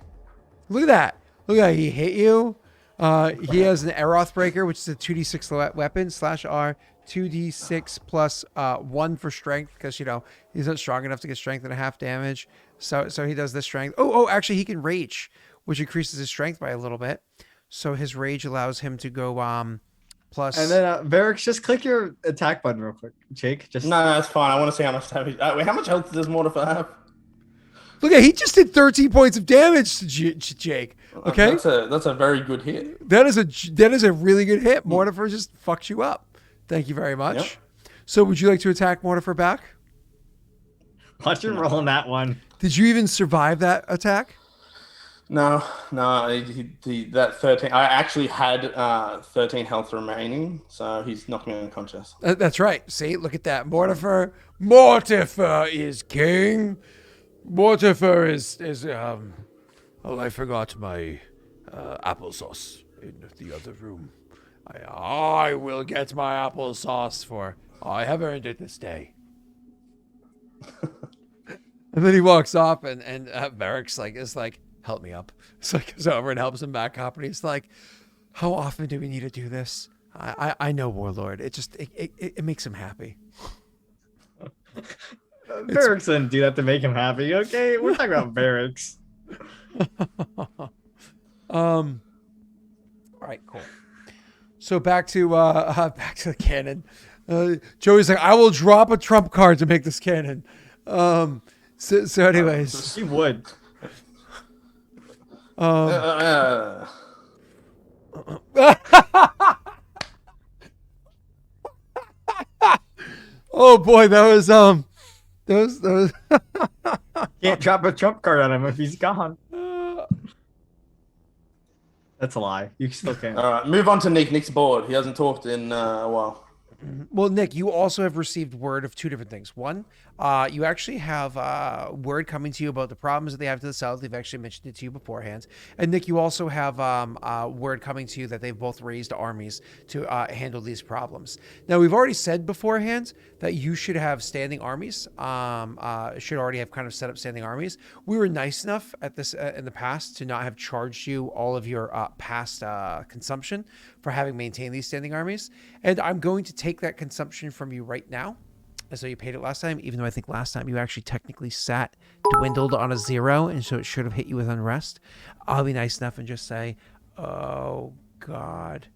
Look at that. Look at that. He hit you. He has an Aeroth Breaker, which is a 2d6 weapon /R. 2d6 plus 1 for strength because, he's not strong enough to get strength and a half damage. So he does this strength. Oh, actually, he can rage, which increases his strength by a little bit. So his rage allows him to go plus. And then Varric, just click your attack button real quick, Jake. Just No, it's fine. I want to see how much damage. Wait, how much health does Mortifer have? Look at he just did 13 points of damage to Jake. Okay, That's a very good hit. that is a really good hit. Mortifer just fucked you up. Thank you very much. Yep. So would you like to attack Mortifer back? watch you roll on that one. Did you even survive that attack? No, that 13. I actually had 13 health remaining, so he's knocked me unconscious. That's right. See, look at that. Mortifer is king. Mortifer is oh, I forgot my applesauce in the other room. I will get my applesauce for I have earned it this day. And then he walks off, and Varric's is like, help me up. So he goes over and helps him back up, and he's like, how often do we need to do this? I know, Warlord. It makes him happy. Varric didn't do that to make him happy. Okay, we're talking about Varric. All right, cool. So back to the cannon. Joey's like, I will drop a trump card to make this cannon. So anyways, He would. oh boy, that was Can't drop a trump card on him if he's gone. That's a lie. You still can. All right, move on to Nick. Nick's bored. He hasn't talked in a while. Well, Nick, you also have received word of 2 different things. One, you actually have word coming to you about the problems that they have to the south. They've actually mentioned it to you beforehand. And Nick, you also have word coming to you that they've both raised armies to handle these problems. Now, we've already said beforehand that you should have standing armies. Should already have kind of set up standing armies. We were nice enough at this in the past to not have charged you all of your past consumption for having maintained these standing armies. And I'm going to take that consumption from you right now, as though you paid it last time, even though I think last time you actually technically dwindled on a 0, and so it should have hit you with unrest. I'll be nice enough and just say, oh, God.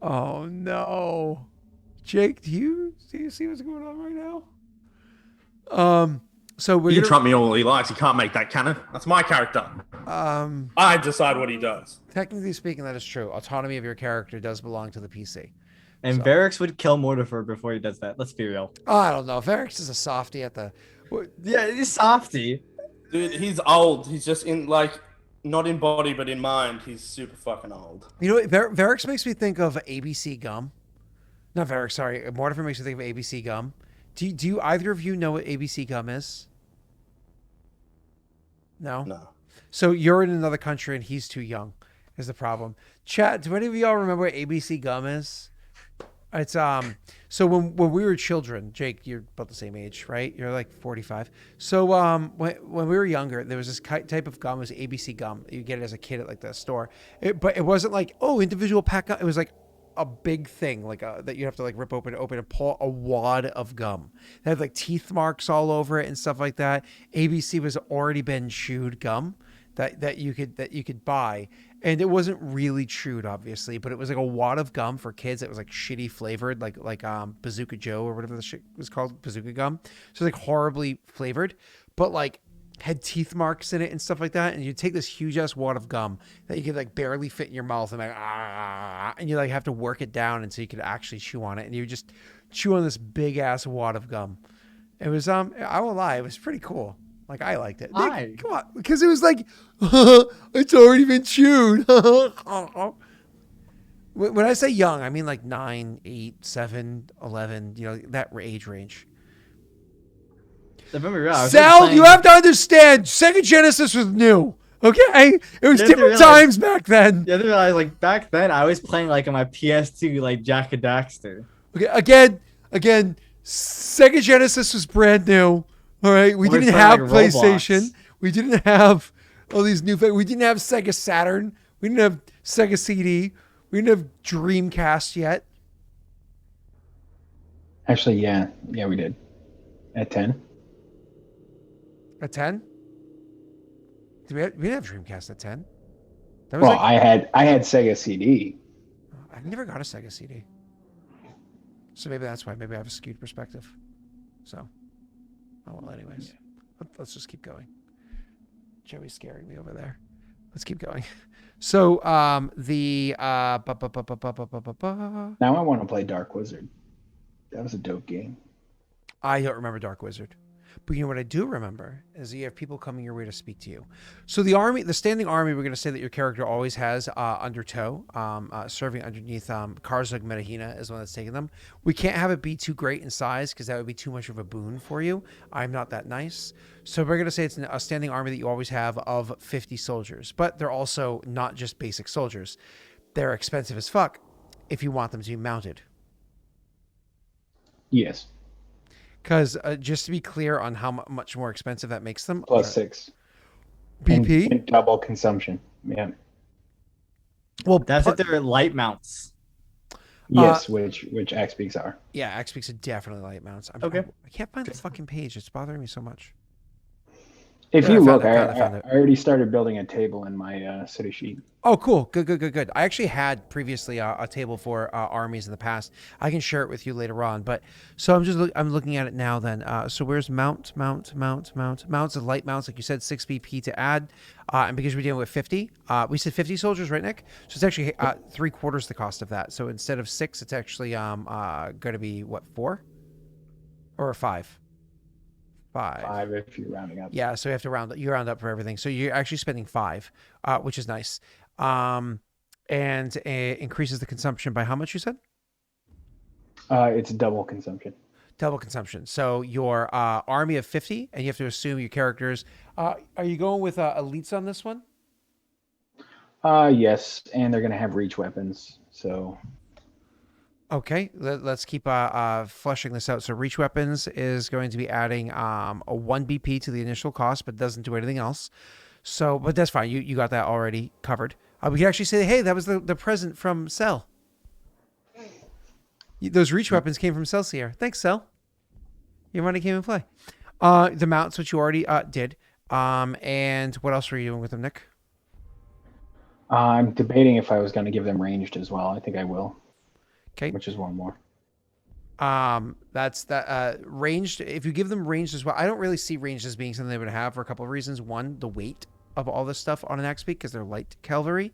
Oh, no. Jake, do you see what's going on right now? So He can trump me all he likes. He can't make that cannon. That's my character. I decide what he does. Technically speaking, that is true. Autonomy of your character does belong to the PC. And Varric would kill Mortifer before he does that. Let's be real. Oh, I don't know. Varric is a softie at the... Yeah, he's softy. Dude, he's old. He's just not in body, but in mind, he's super fucking old. You know what? Varric makes me think of ABC Gum. Not Varric, sorry. Mortifer makes me think of ABC Gum. Do you either of you know what ABC Gum is? No? No. So you're in another country and he's too young is the problem. Chat, do any of y'all remember what ABC Gum is? It's so when we were children, Jake, you're about the same age, right? You're like 45. So when we were younger, there was this type of gum, it was ABC Gum. You get it as a kid at like the store. But it wasn't like, individual pack gum. It was like a big thing, like that you have to like rip open and pull a wad of gum. It had like teeth marks all over it and stuff like that. ABC was already been chewed gum that you could buy, and it wasn't really chewed, obviously, but it was like a wad of gum for kids. It was like shitty flavored, like Bazooka Joe or whatever the shit was called, Bazooka gum. So it was like horribly flavored, but like had teeth marks in it and stuff like that. And you take this huge ass wad of gum that you could like barely fit in your mouth and and you like have to work it down until you could actually chew on it. And you just chew on this big ass wad of gum. It was I won't lie, it was pretty cool. Like I liked it. Why? Nick, come on, because it was like it's already been chewed. When I say young, I mean like 9, 8, 7, 11. You know, that age range. If I'm real, I was Sal, playing- you have to understand. Sega Genesis was new. Okay, it was You have to different realize- times back then. You have to realize, like back then, I was playing like on my PS2, like Jack and Daxter. Okay, again, Sega Genesis was brand new. All right, we We're didn't playing, have like, PlayStation. Roblox. We didn't have all these new. We didn't have Sega Saturn. We didn't have Sega CD. We didn't have Dreamcast yet. Actually, yeah, we did. At 10. At 10? We didn't have Dreamcast at 10. That was Well, like, I had Sega CD. I never got a Sega CD. So maybe that's why. Maybe I have a skewed perspective. So, oh well. Anyways, let's just keep going. Joey's scaring me over there. Let's keep going. So, Now I want to play Dark Wizard. That was a dope game. I don't remember Dark Wizard. But you know what I do remember is you have people coming your way to speak to you. So the standing army, we're going to say that your character always has under tow, serving underneath Karzug Medahina is one that's taking them. We can't have it be too great in size because that would be too much of a boon for you. I'm not that nice. So we're going to say it's a standing army that you always have of 50 soldiers. But they're also not just basic soldiers. They're expensive as fuck if you want them to be mounted. Yes. Because just to be clear on how much more expensive that makes them. Plus 6. BP? And double consumption. Yeah. Well, That's if they're light mounts. Yes, which X peaks are. Yeah, X peaks are definitely light mounts. Okay. I can't find the fucking page. It's bothering me so much. If Yeah, you I found look, it, I found it. already started building a table in my city sheet. Oh, cool. Good. I actually had previously a table for armies in the past. I can share it with you later on. But so I'm looking at it now. Then so where's mounts? Mounts of light mounts, like you said, 6 BP to add, and because we're dealing with 50, we said 50 soldiers, right, Nick? So it's actually 3/4 the cost of that. So instead of 6, it's actually going to be what, 4 or 5? 5 if you're rounding up. Yeah, so you have to round up for everything. So you're actually spending 5, which is nice. And increases the consumption by how much, you said? It's double consumption. Double consumption. So your army of 50, and you have to assume your characters. Are you going with elites on this one? Yes, and they're gonna have reach weapons. So Okay, let's keep fleshing this out. So reach weapons is going to be adding a 1 BP to the initial cost, but doesn't do anything else. So, but that's fine. You got that already covered. We can actually say, hey, that was the present from Cell. Those reach weapons came from Celsior. Thanks, Cell. Your money came in play. The mounts, which you already did. And what else were you doing with them, Nick? I'm debating if I was gonna give them ranged as well. I think I will. Okay. Which is one more. That's that ranged. If you give them ranged as well, I don't really see ranged as being something they would have for a couple of reasons. One, the weight of all this stuff on an X because they're light cavalry.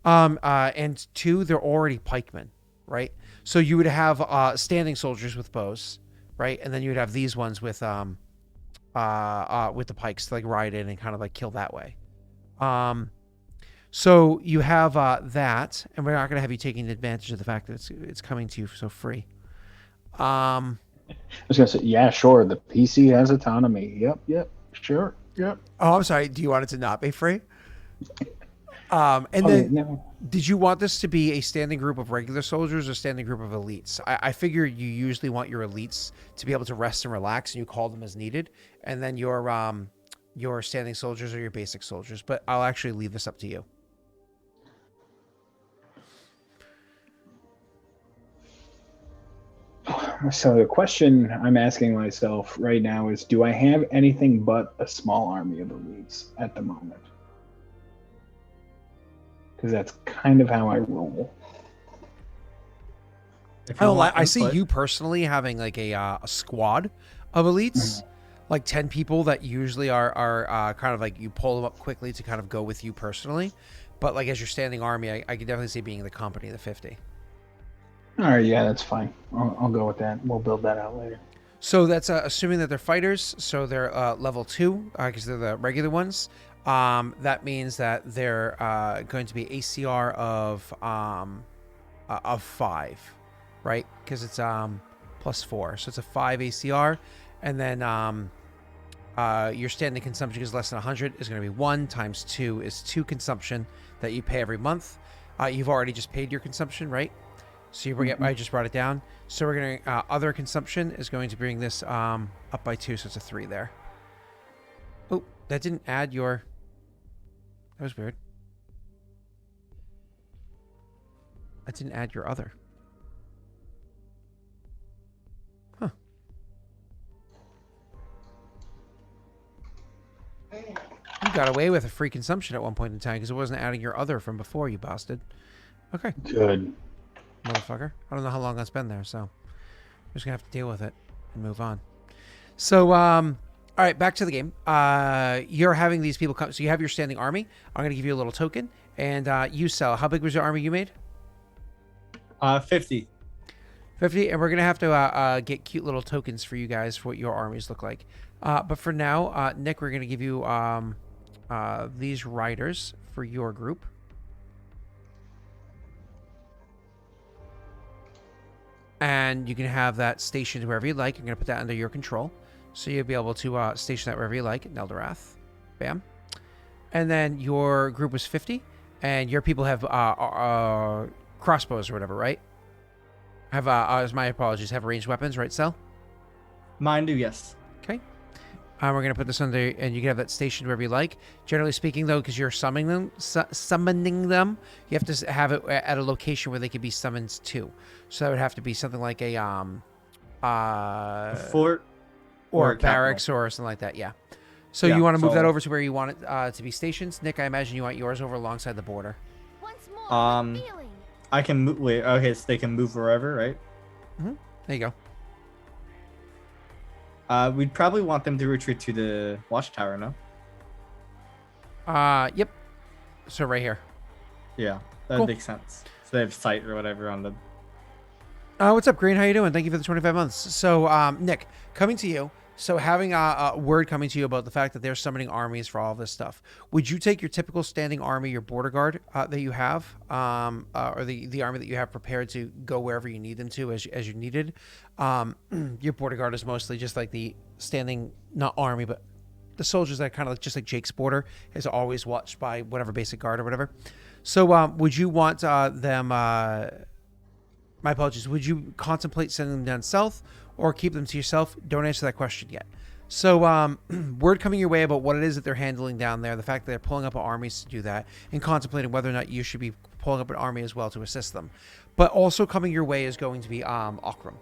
And 2, they're already pikemen, right? So you would have standing soldiers with bows, right? And then you would have these ones with the pikes to like ride in and kind of like kill that way. So you have that, and we're not going to have you taking advantage of the fact that it's coming to you so free. I was gonna say, yeah, sure. The PC has autonomy. Yep, sure, yep. Oh, I'm sorry. Do you want it to not be free? Then, no. did you want this to be a standing group of regular soldiers or standing group of elites? I figure you usually want your elites to be able to rest and relax, and you call them as needed, and then your standing soldiers are your basic soldiers. But I'll actually leave this up to you. So the question I'm asking myself right now is, do I have anything but a small army of elites at the moment? Because that's kind of how I roll. I see you personally having like a squad of elites, like 10 people that usually are kind of like you pull them up quickly to kind of go with you personally. But like as your standing army, I could definitely see being the company of the 50. All right, yeah, that's fine. I'll go with that. We'll build that out later. So that's assuming that they're fighters. So they're level 2 because they're the regular ones. That means that they're going to be ACR of 5, right? Because it's plus 4, so it's a 5 ACR, and then your standing consumption is less than 100 is going to be 1 times 2 is 2 consumption that you pay every month. You've already just paid your consumption, right? So you bring it. I just brought it down. So we're going to other consumption is going to bring this up by 2, so it's a 3 there. Oh, that didn't add your. That was weird. That didn't add your other. Huh. You got away with a free consumption at one point in time because it wasn't adding your other from before, you bastard. Okay. Good. Motherfucker. I don't know how long that's been there, so I'm just gonna have to deal with it and move on. So, all right, back to the game. You're having these people come. So you have your standing army. I'm gonna give you a little token, and you sell. How big was your army you made? 50. 50, and we're gonna have to get cute little tokens for you guys for what your armies look like. But for now, Nick, we're gonna give you these riders for your group. And you can have that stationed wherever you like. I'm going to put that under your control. So you'll be able to station that wherever you like. Neldorath. Bam. And then your group was 50. And your people have crossbows or whatever, right? Have, my apologies, have ranged weapons, right, Sel? Mine do, yes. Okay. We're going to put this under, and you can have that stationed wherever you like. Generally speaking, though, because you're summoning them, you have to have it at a location where they can be summoned to. So that would have to be something like a fort or a barracks capital. or something like that. Yeah. So Yeah, you want to move so- that over to where you want it to be stationed. Nick, I imagine you want yours over alongside the border. Once more, Um, with feeling. I can move. Wait, okay, so they can move wherever, right? There you go. We'd probably want them to retreat to the watchtower, no? Yep. So right here. Yeah, that Cool. makes sense. So they have sight or whatever on the. What's up, Green? How you doing? Thank you for the 25 months. So, Nick, coming to you. So having a word coming to you about the fact that they're summoning armies for all this stuff, would you take your typical standing army, your border guard that you have, or the army that you have prepared to go wherever you need them to as you needed? Your border guard is mostly just like the standing, not army, but the soldiers that kind of just like Jake's border is always watched by whatever basic guard or whatever. So would you want them... my apologies. Would you contemplate sending them down south or keep them to yourself? Don't answer that question yet. So, word coming your way about what it is that they're handling down there, the fact that they're pulling up armies to do that, and contemplating whether or not you should be pulling up an army as well to assist them. But also coming your way is going to be Aurorum.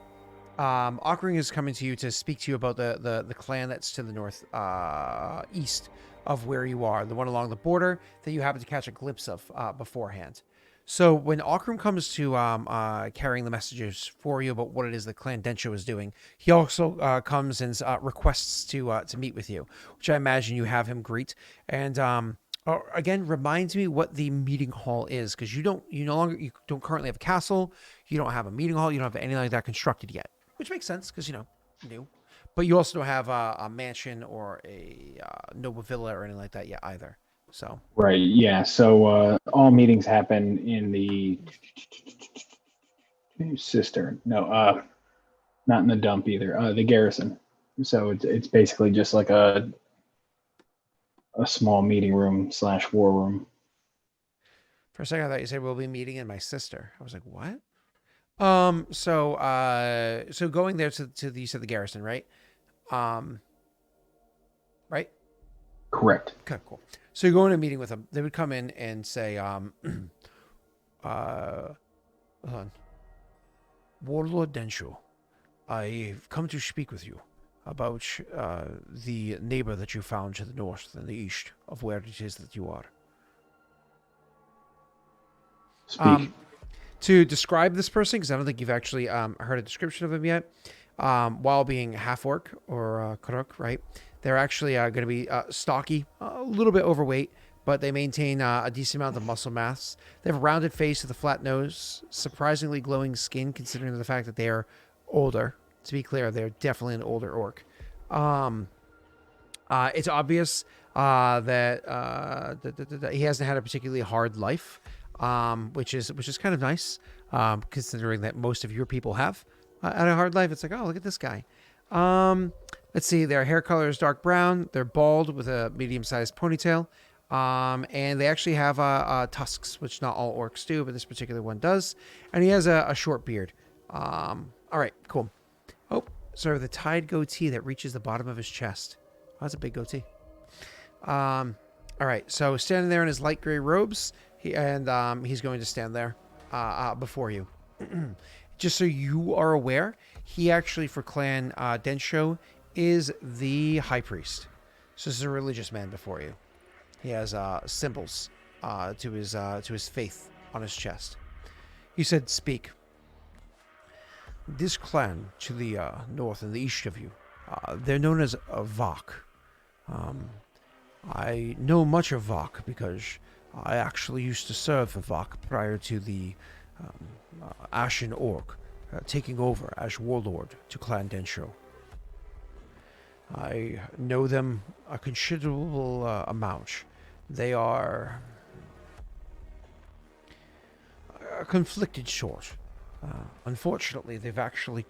Aurorum is coming to you to speak to you about the clan that's to the north east of where you are, the one along the border that you happen to catch a glimpse of beforehand. So when Aurorum comes to carrying the messages for you about what it is that Clan Densho is doing, he also comes and requests to meet with you, which I imagine you have him greet. And again, reminds me what the meeting hall is, because you don't currently have a castle, you don't have a meeting hall, you don't have anything like that constructed yet, which makes sense because new. But you also don't have a mansion or a noble villa or anything like that yet either. So Right. Yeah. So all meetings happen in the cistern. No, not in the dump either. The garrison. So it's basically just like a small meeting room / war room. for a second, I thought you said we'll be meeting in my sister. I was like, what? So going there to the, you said the garrison, right? Right? Correct. Okay, cool. So you're going to a meeting with them. They would come in and say, hold on. Warlord Densho, I've come to speak with you about the neighbor that you found to the north and the east of where it is that you are. Speak. To describe this person, because I don't think you've actually heard a description of him yet, while being half-orc or Kuruk, right? They're actually going to be stocky, a little bit overweight, but they maintain a decent amount of muscle mass. They have a rounded face with a flat nose, surprisingly glowing skin considering the fact that they are older, To be clear, they're definitely an older orc. It's obvious that he hasn't had a particularly hard life, which is kind of nice, considering that most of your people have had a hard life. It's like, oh, look at this guy. Let's see, their hair color is dark brown. They're bald with a medium-sized ponytail, and they actually have tusks, which not all orcs do, but this particular one does. And he has a short beard. All right, cool. Oh, sorry, the tied goatee that reaches the bottom of his chest. Oh, that's a big goatee. All right, so standing there in his light gray robes, he's going to stand there before you. Just so you are aware, he actually, for Clan Densho, is the high priest. So this is a religious man before you. He has symbols to his faith on his chest. He said, "Speak. This clan to the north and the east of you, they're known as Vok. I know much of Vok because I actually used to serve for Vok prior to the Ashen Orc taking over as warlord to Clan Densho. I know them a considerable amount. They are a conflicted sort. Unfortunately, they've actually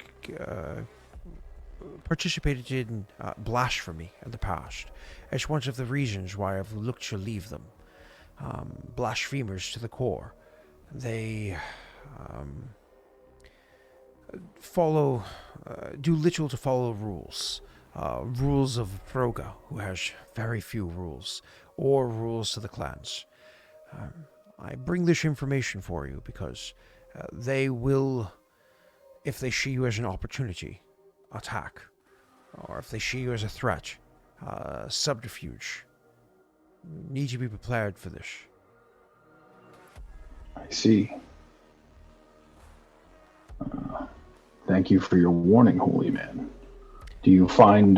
participated in blasphemy in the past. It's one of the reasons why I've looked to leave them. Blasphemers to the core. They do little to follow rules. Rules of Broga, who has very few rules, or rules to the clans. I bring this information for you because they will, if they see you as an opportunity, attack. Or if they see you as a threat, subterfuge. You need to be prepared for this." I see. Thank you for your warning, holy man. Do you find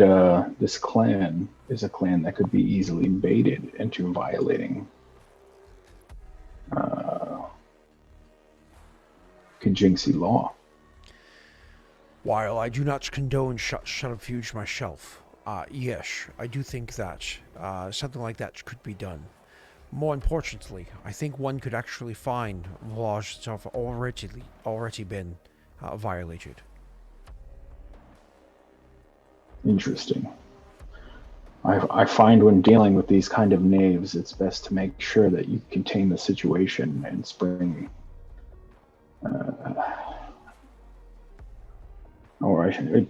this clan is a clan that could be easily baited into violating Kajinxi law? While I do not condone subterfuge myself, yes, I do think that something like that could be done. More importantly, I think one could actually find laws that have already been violated. Interesting. I find when dealing with these kind of knaves, it's best to make sure that you contain the situation and spring,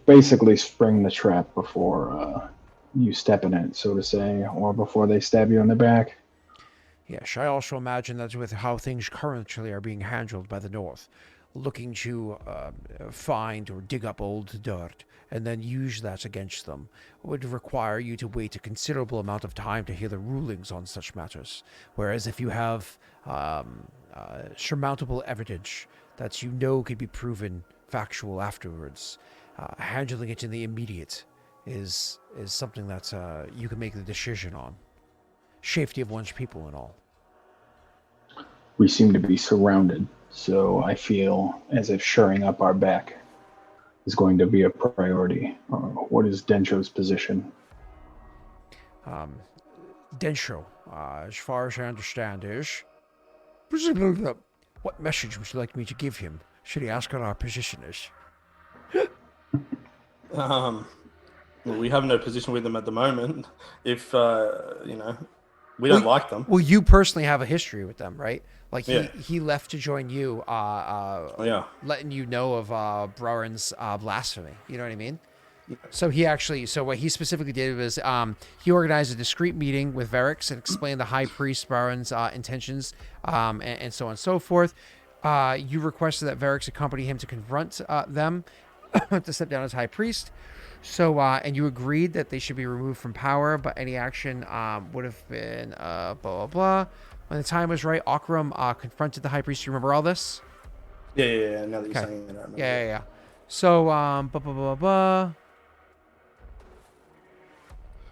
basically spring the trap before you step in it, so to say, or before they stab you in the back. Yes, I also imagine that with how things currently are being handled by the North, looking to find or dig up old dirt and then use that against them would require you to wait a considerable amount of time to hear the rulings on such matters. Whereas if you have surmountable evidence that you know could be proven factual afterwards, handling it in the immediate is something that you can make the decision on. Safety of one's people and all. We seem to be surrounded, so I feel as if shoring up our back is going to be a priority. What is Densho's position? Densho, as far as I understand, is... What message would you like me to give him? Should he ask what our position is? We have no position with them at the moment. If, we don't like them. Well, you personally have a history with them, right? Like, Yeah. he left to join you, Yeah. letting you know of Browen's blasphemy. You know what I mean? So what he specifically did was he organized a discreet meeting with Verix and explained the high priest Browen's intentions and so on and so forth. You requested that Verix accompany him to confront them to step down as high priest. So, and you agreed that they should be removed from power, but any action would have been blah, blah, blah. When the time was right, Aurorum confronted the high priest. You remember all this? Yeah. Now that you're Okay. saying it, I remember. Yeah. So, blah, blah, blah, blah.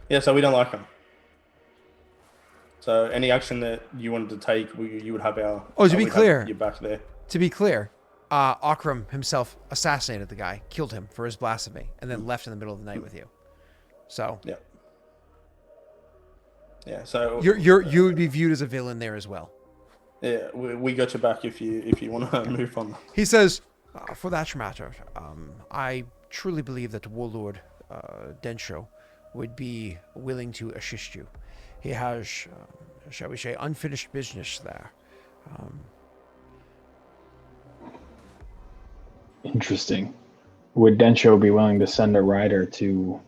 Yeah, so we don't like them. So any action that you wanted to take, you would have our... Oh, to be we'd have clear. your back there. To be clear, Aurorum himself assassinated the guy, killed him for his blasphemy, and then left in the middle of the night with you. So Yeah. Yeah. So you would be viewed as a villain there as well. yeah, we got your back if you want to move on. He says, for that matter, I truly believe that Warlord Densho would be willing to assist you. He has, shall we say, unfinished business there. Interesting. Would Densho be willing to send a rider to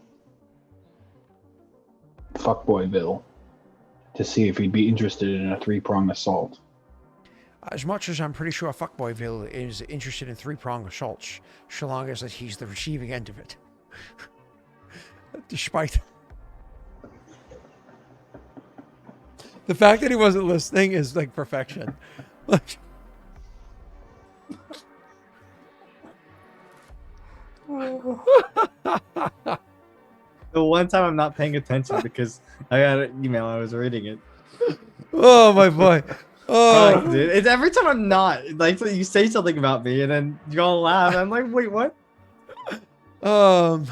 Fuckboyville to see if he'd be interested in a 3-prong assault? As much as I'm pretty sure Fuckboyville is interested in 3-prong assaults, so long as that he's the receiving end of it. Despite the fact that he wasn't listening is like perfection. The one time I'm not paying attention because I got an email, I was reading it. Oh my boy. Oh, Dude, it's every time I'm not like so you say something about me and then you all laugh. I'm like, wait, what? um,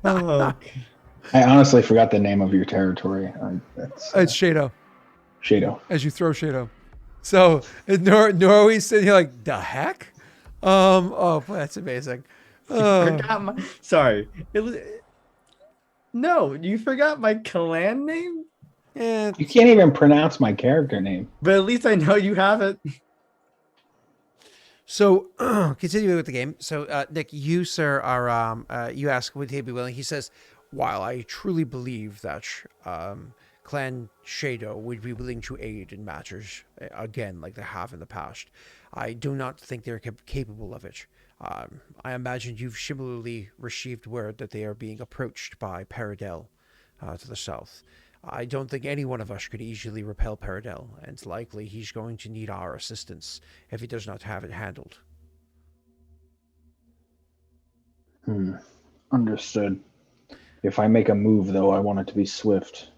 Oh, okay. I honestly forgot the name of your territory. That's it's Shado. Shado. As you throw Shado. So Norway's sitting here like, the heck? Oh, boy, that's amazing. Forgot my. Sorry, it was. No, you forgot my clan name. Yeah, You can't even pronounce my character name. But at least I know you have it. So, continuing with the game. So, Nick, you, sir, are, you ask, would he be willing? He says, while I truly believe that Clan Shado would be willing to aid in matters, again, like they have in the past, I do not think they're capable of it. I imagine you've similarly received word that they are being approached by Paradel to the south. I don't think any one of us could easily repel Paradel, and it's likely he's going to need our assistance if he does not have it handled. Understood. If I make a move, though, I want it to be swift.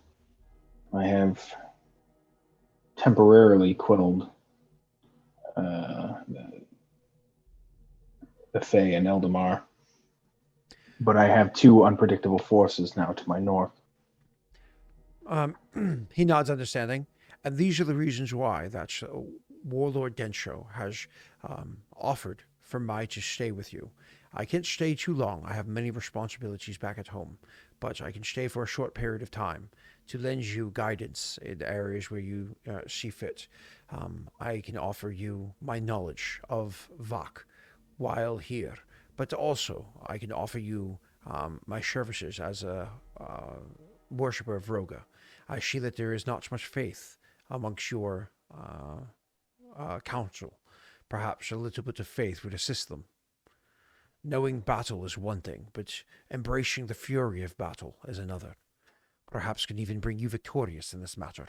I have temporarily quelled the Fae and Eldamar, but I have 2 unpredictable forces now to my north. He nods understanding, and these are the reasons why that Warlord Densho has offered for me to stay with you. I can't stay too long. I have many responsibilities back at home, but I can stay for a short period of time to lend you guidance in areas where you see fit. I can offer you my knowledge of Vak while here, but also I can offer you my services as a worshipper of Roga. I see that there is not much faith amongst your council. Perhaps a little bit of faith would assist them. Knowing battle is one thing, but embracing the fury of battle is another. Perhaps can even bring you victorious in this matter.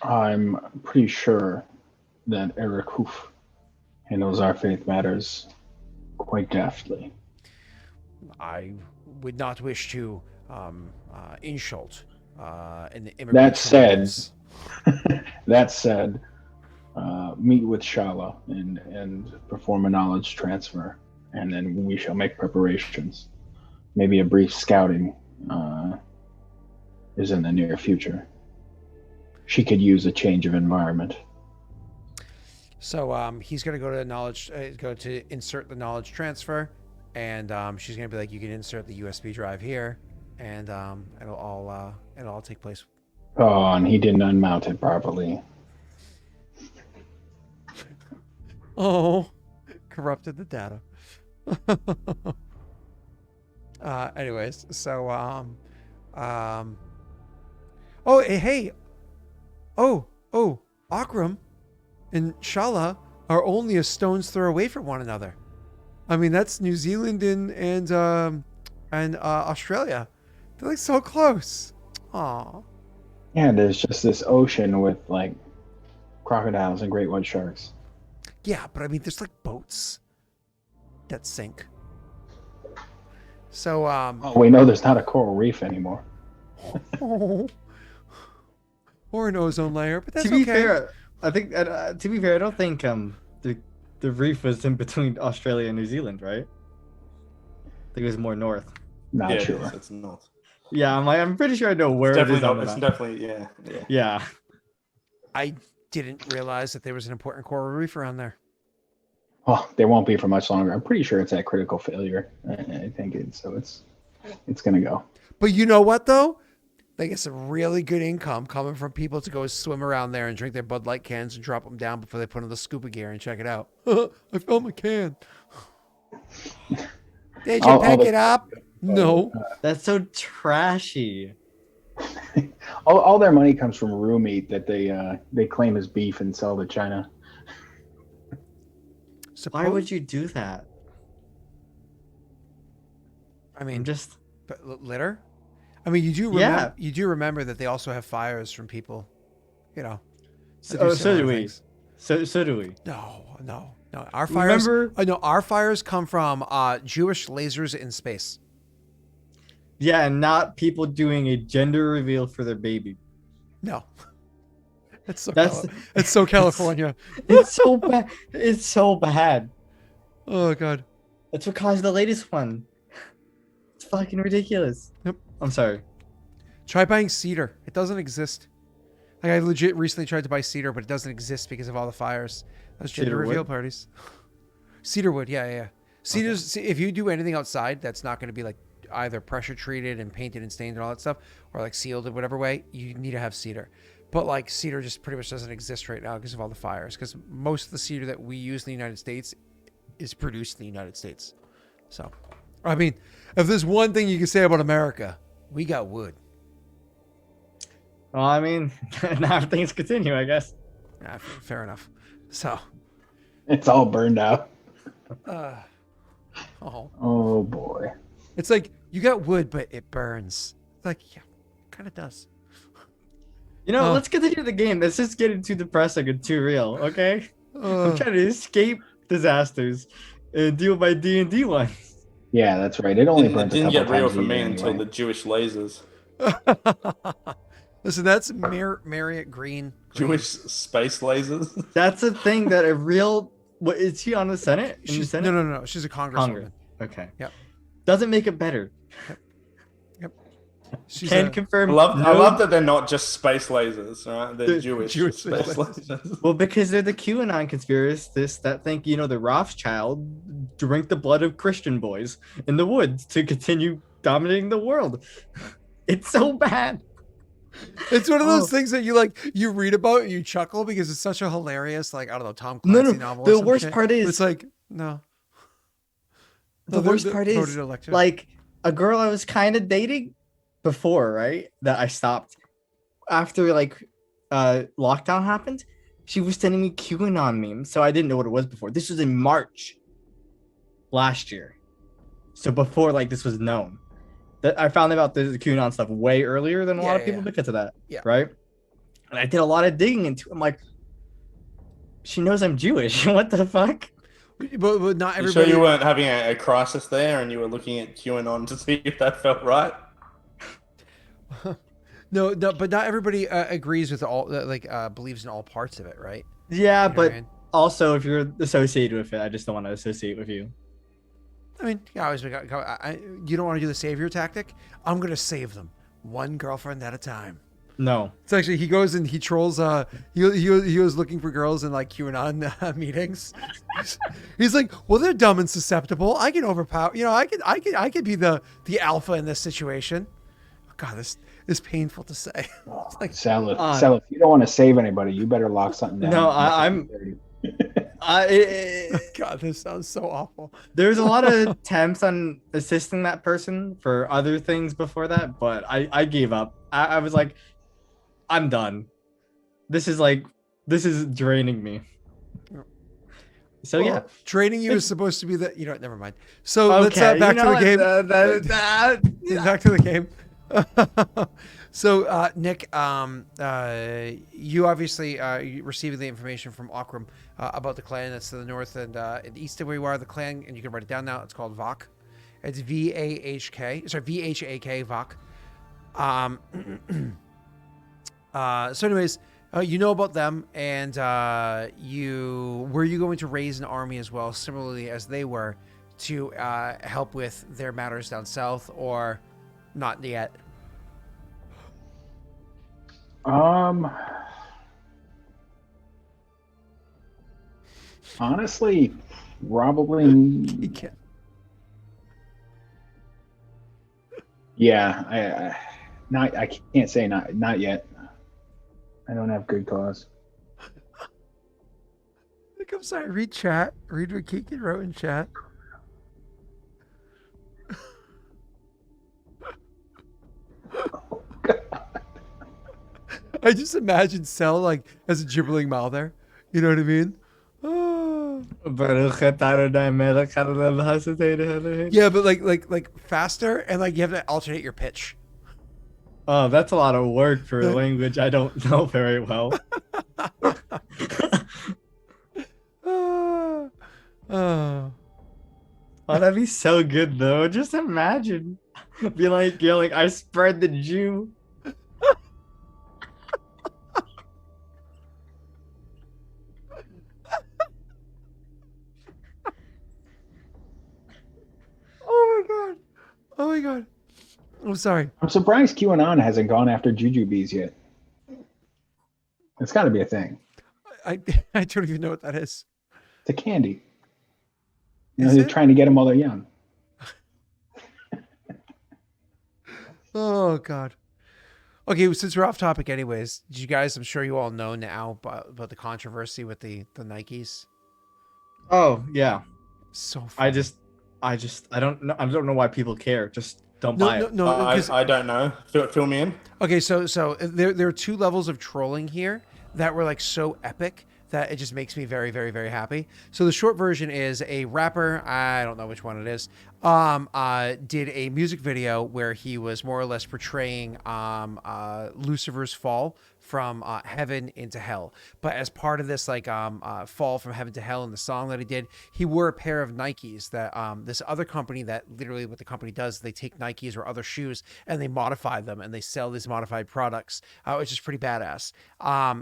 I'm pretty sure that Eric Hoof handles our faith matters quite deftly. I would not wish to insult an immigrant. That said, meet with Shala and perform a knowledge transfer, and then we shall make preparations. Maybe a brief scouting is in the near future. She could use a change of environment. So he's going to go to insert the knowledge transfer, and she's going to be like, you can insert the USB drive here, and it'll all take place. Oh, and he didn't unmount it properly. Oh, corrupted the data. Anyways, so oh, hey, Aurorum and Shala are only a stone's throw away from one another. I mean, that's New Zealand and Australia. They're like so close. Aw. Yeah, there's just this ocean with like crocodiles and great white sharks. Yeah, but I mean, there's like boats that sink. So Oh, we know there's not a coral reef anymore. or an ozone layer, but that's To be okay. fair, I think to be fair, I don't think the reef was in between Australia and New Zealand, right? I think it was more north. Not Yeah, sure. it's not. Yeah, I'm pretty sure I know where It's it definitely is on not. the It's map. definitely yeah. Yeah. I didn't realize that there was an important coral reef around there. Well, there won't be for much longer. I'm pretty sure it's at critical failure. I think it's gonna go. But you know what though? They get some really good income coming from people to go swim around there and drink their Bud Light cans and drop them down before they put on the scuba gear and check it out. I found my can. Did you All pick the- it up? No. That's so trashy. All their money comes from roo meat that they claim as beef and sell to China. Why would you do that? I mean, I'm just litter. I mean, you do remember. Yeah. You do remember that they also have fires from people. You know. that so similar do we. things. So do we. No. Our fires. Remember? I know our fires come from Jewish lasers in space. Yeah, and not people doing a gender reveal for their baby. No. It's so That's- it's so California. It's so bad. It's so bad. Oh god. That's what caused the latest one. It's fucking ridiculous. Yep. I'm sorry. Try buying cedar. It doesn't exist. Like I legit recently tried to buy cedar, but it doesn't exist because of all the fires. Those gender Cedar wood? reveal parties. Cedar wood, yeah. Cedars. If you do anything outside, that's not going to be like either pressure treated and painted and stained and all that stuff, or like sealed in whatever way. You need to have cedar. But like cedar just pretty much doesn't exist right now because of all the fires. Because most of the cedar that we use in the United States is produced in the United States. So, I mean, if there's one thing you can say about America, we got wood. Well, I mean, now things continue, I guess. Yeah, fair enough. So, It's all burned out. oh, Oh boy. it's like you got wood, but it burns. It's like, yeah, kind of does. You know, Oh. let's continue the game. Let's just getting too depressing and too real, okay? I'm trying to escape disasters and deal with my D&D ones. Yeah, that's right. It only It burns didn't a get couple real times for a me year until anyway. the Jewish lasers. Listen, that's Marriott Green. Jewish space lasers. That's a thing that a real... What, is she on the Senate? In the She's, Senate? no. She's a congresswoman. Congress. Okay. Yep. Doesn't make it better. She's Can a- confirm. I love no- that they're not just space lasers, right? They're The Jewish, Jewish space space lasers. Well, because they're the QAnon conspiracists that think, the Rothschild drink the blood of Christian boys in the woods to continue dominating the world. It's so bad. It's one of those Oh. things that you read about and you chuckle because it's such a hilarious, like, I don't know, Tom No, Clancy no, novel. the or some worst shit. part But is- it's like, no. The worst part is, voted elected. like, a girl I was kind of dating before, right? That I stopped after, like, lockdown happened. She was sending me QAnon memes, so I didn't know what it was before. This was in March last year, so before like this was known. That I found about the QAnon stuff way earlier than a lot of people because of that. Yeah. Right. And I did a lot of digging into it. I'm like, she knows I'm Jewish. What the fuck? but not You everybody. sure you weren't having a crisis there and you were looking at QAnon to see if that felt right? No, but not everybody agrees with all, believes in all parts of it, right? Yeah, You know what but I mean? also if you're associated with it, I just don't want to associate with you. I mean, yeah, you don't want to do the savior tactic. I'm gonna save them one girlfriend at a time. No. It's actually he goes and he trolls. He was looking for girls in like QAnon meetings. He's like, well, they're dumb and susceptible. I can overpower. I could be the alpha in this situation. God, this is painful to say. It's like, Sal, if you don't want to save anybody, you better lock something down. No, I'm- God, this sounds so awful. There's a lot of attempts on assisting that person for other things before that, but I gave up. I was like, I'm done. This is draining me. So Well, yeah. training you is supposed to be the. Never mind. So let's back to the game. Back to the game. So Nick, you obviously you received the information from Aurorum about the clan that's to the north and east of where you are. The clan, and you can write it down now. It's called Vok. It's VAHK. Sorry, VHAK Vok. So anyways, You know about them, and were you going to raise an army as well, similarly as they were, to help with their matters down south, or not yet? Honestly, probably. You can't. Yeah, I can't say not yet. I don't have good cause. Like, I'm sorry. Read chat. Read what Keegan wrote in chat. I just imagine Cell like as a gibbering mouther. You know what I mean? Oh. Yeah, but like faster, and like you have to alternate your pitch. Oh, that's a lot of work for a language I don't know very well. Oh. Oh, that'd be so good though. Just imagine. Be like yelling, I spread the Jew. Oh my god. Oh my god. I'm sorry. I'm surprised QAnon hasn't gone after jujubes yet. It's got to be a thing. I don't even know what that is. It's a candy. You know, Is they're it? trying to get them while they're young. Oh god. Okay, well, since we're off topic anyways, did you guys, I'm sure you all know now about the controversy with the Nikes. Oh yeah. So I funny. don't know. I don't know why people care. Just don't buy it. No, 'cause- I don't know. Fill me in. okay, so there are two levels of trolling here that were like so epic that it just makes me very, very, very happy. So the short version is a rapper, I don't know which one it is, did a music video where he was more or less portraying Lucifer's fall from heaven into hell. But as part of this like fall from heaven to hell in the song that he did, he wore a pair of Nikes that this other company, that literally what the company does, they take Nikes or other shoes and they modify them and they sell these modified products, which is pretty badass.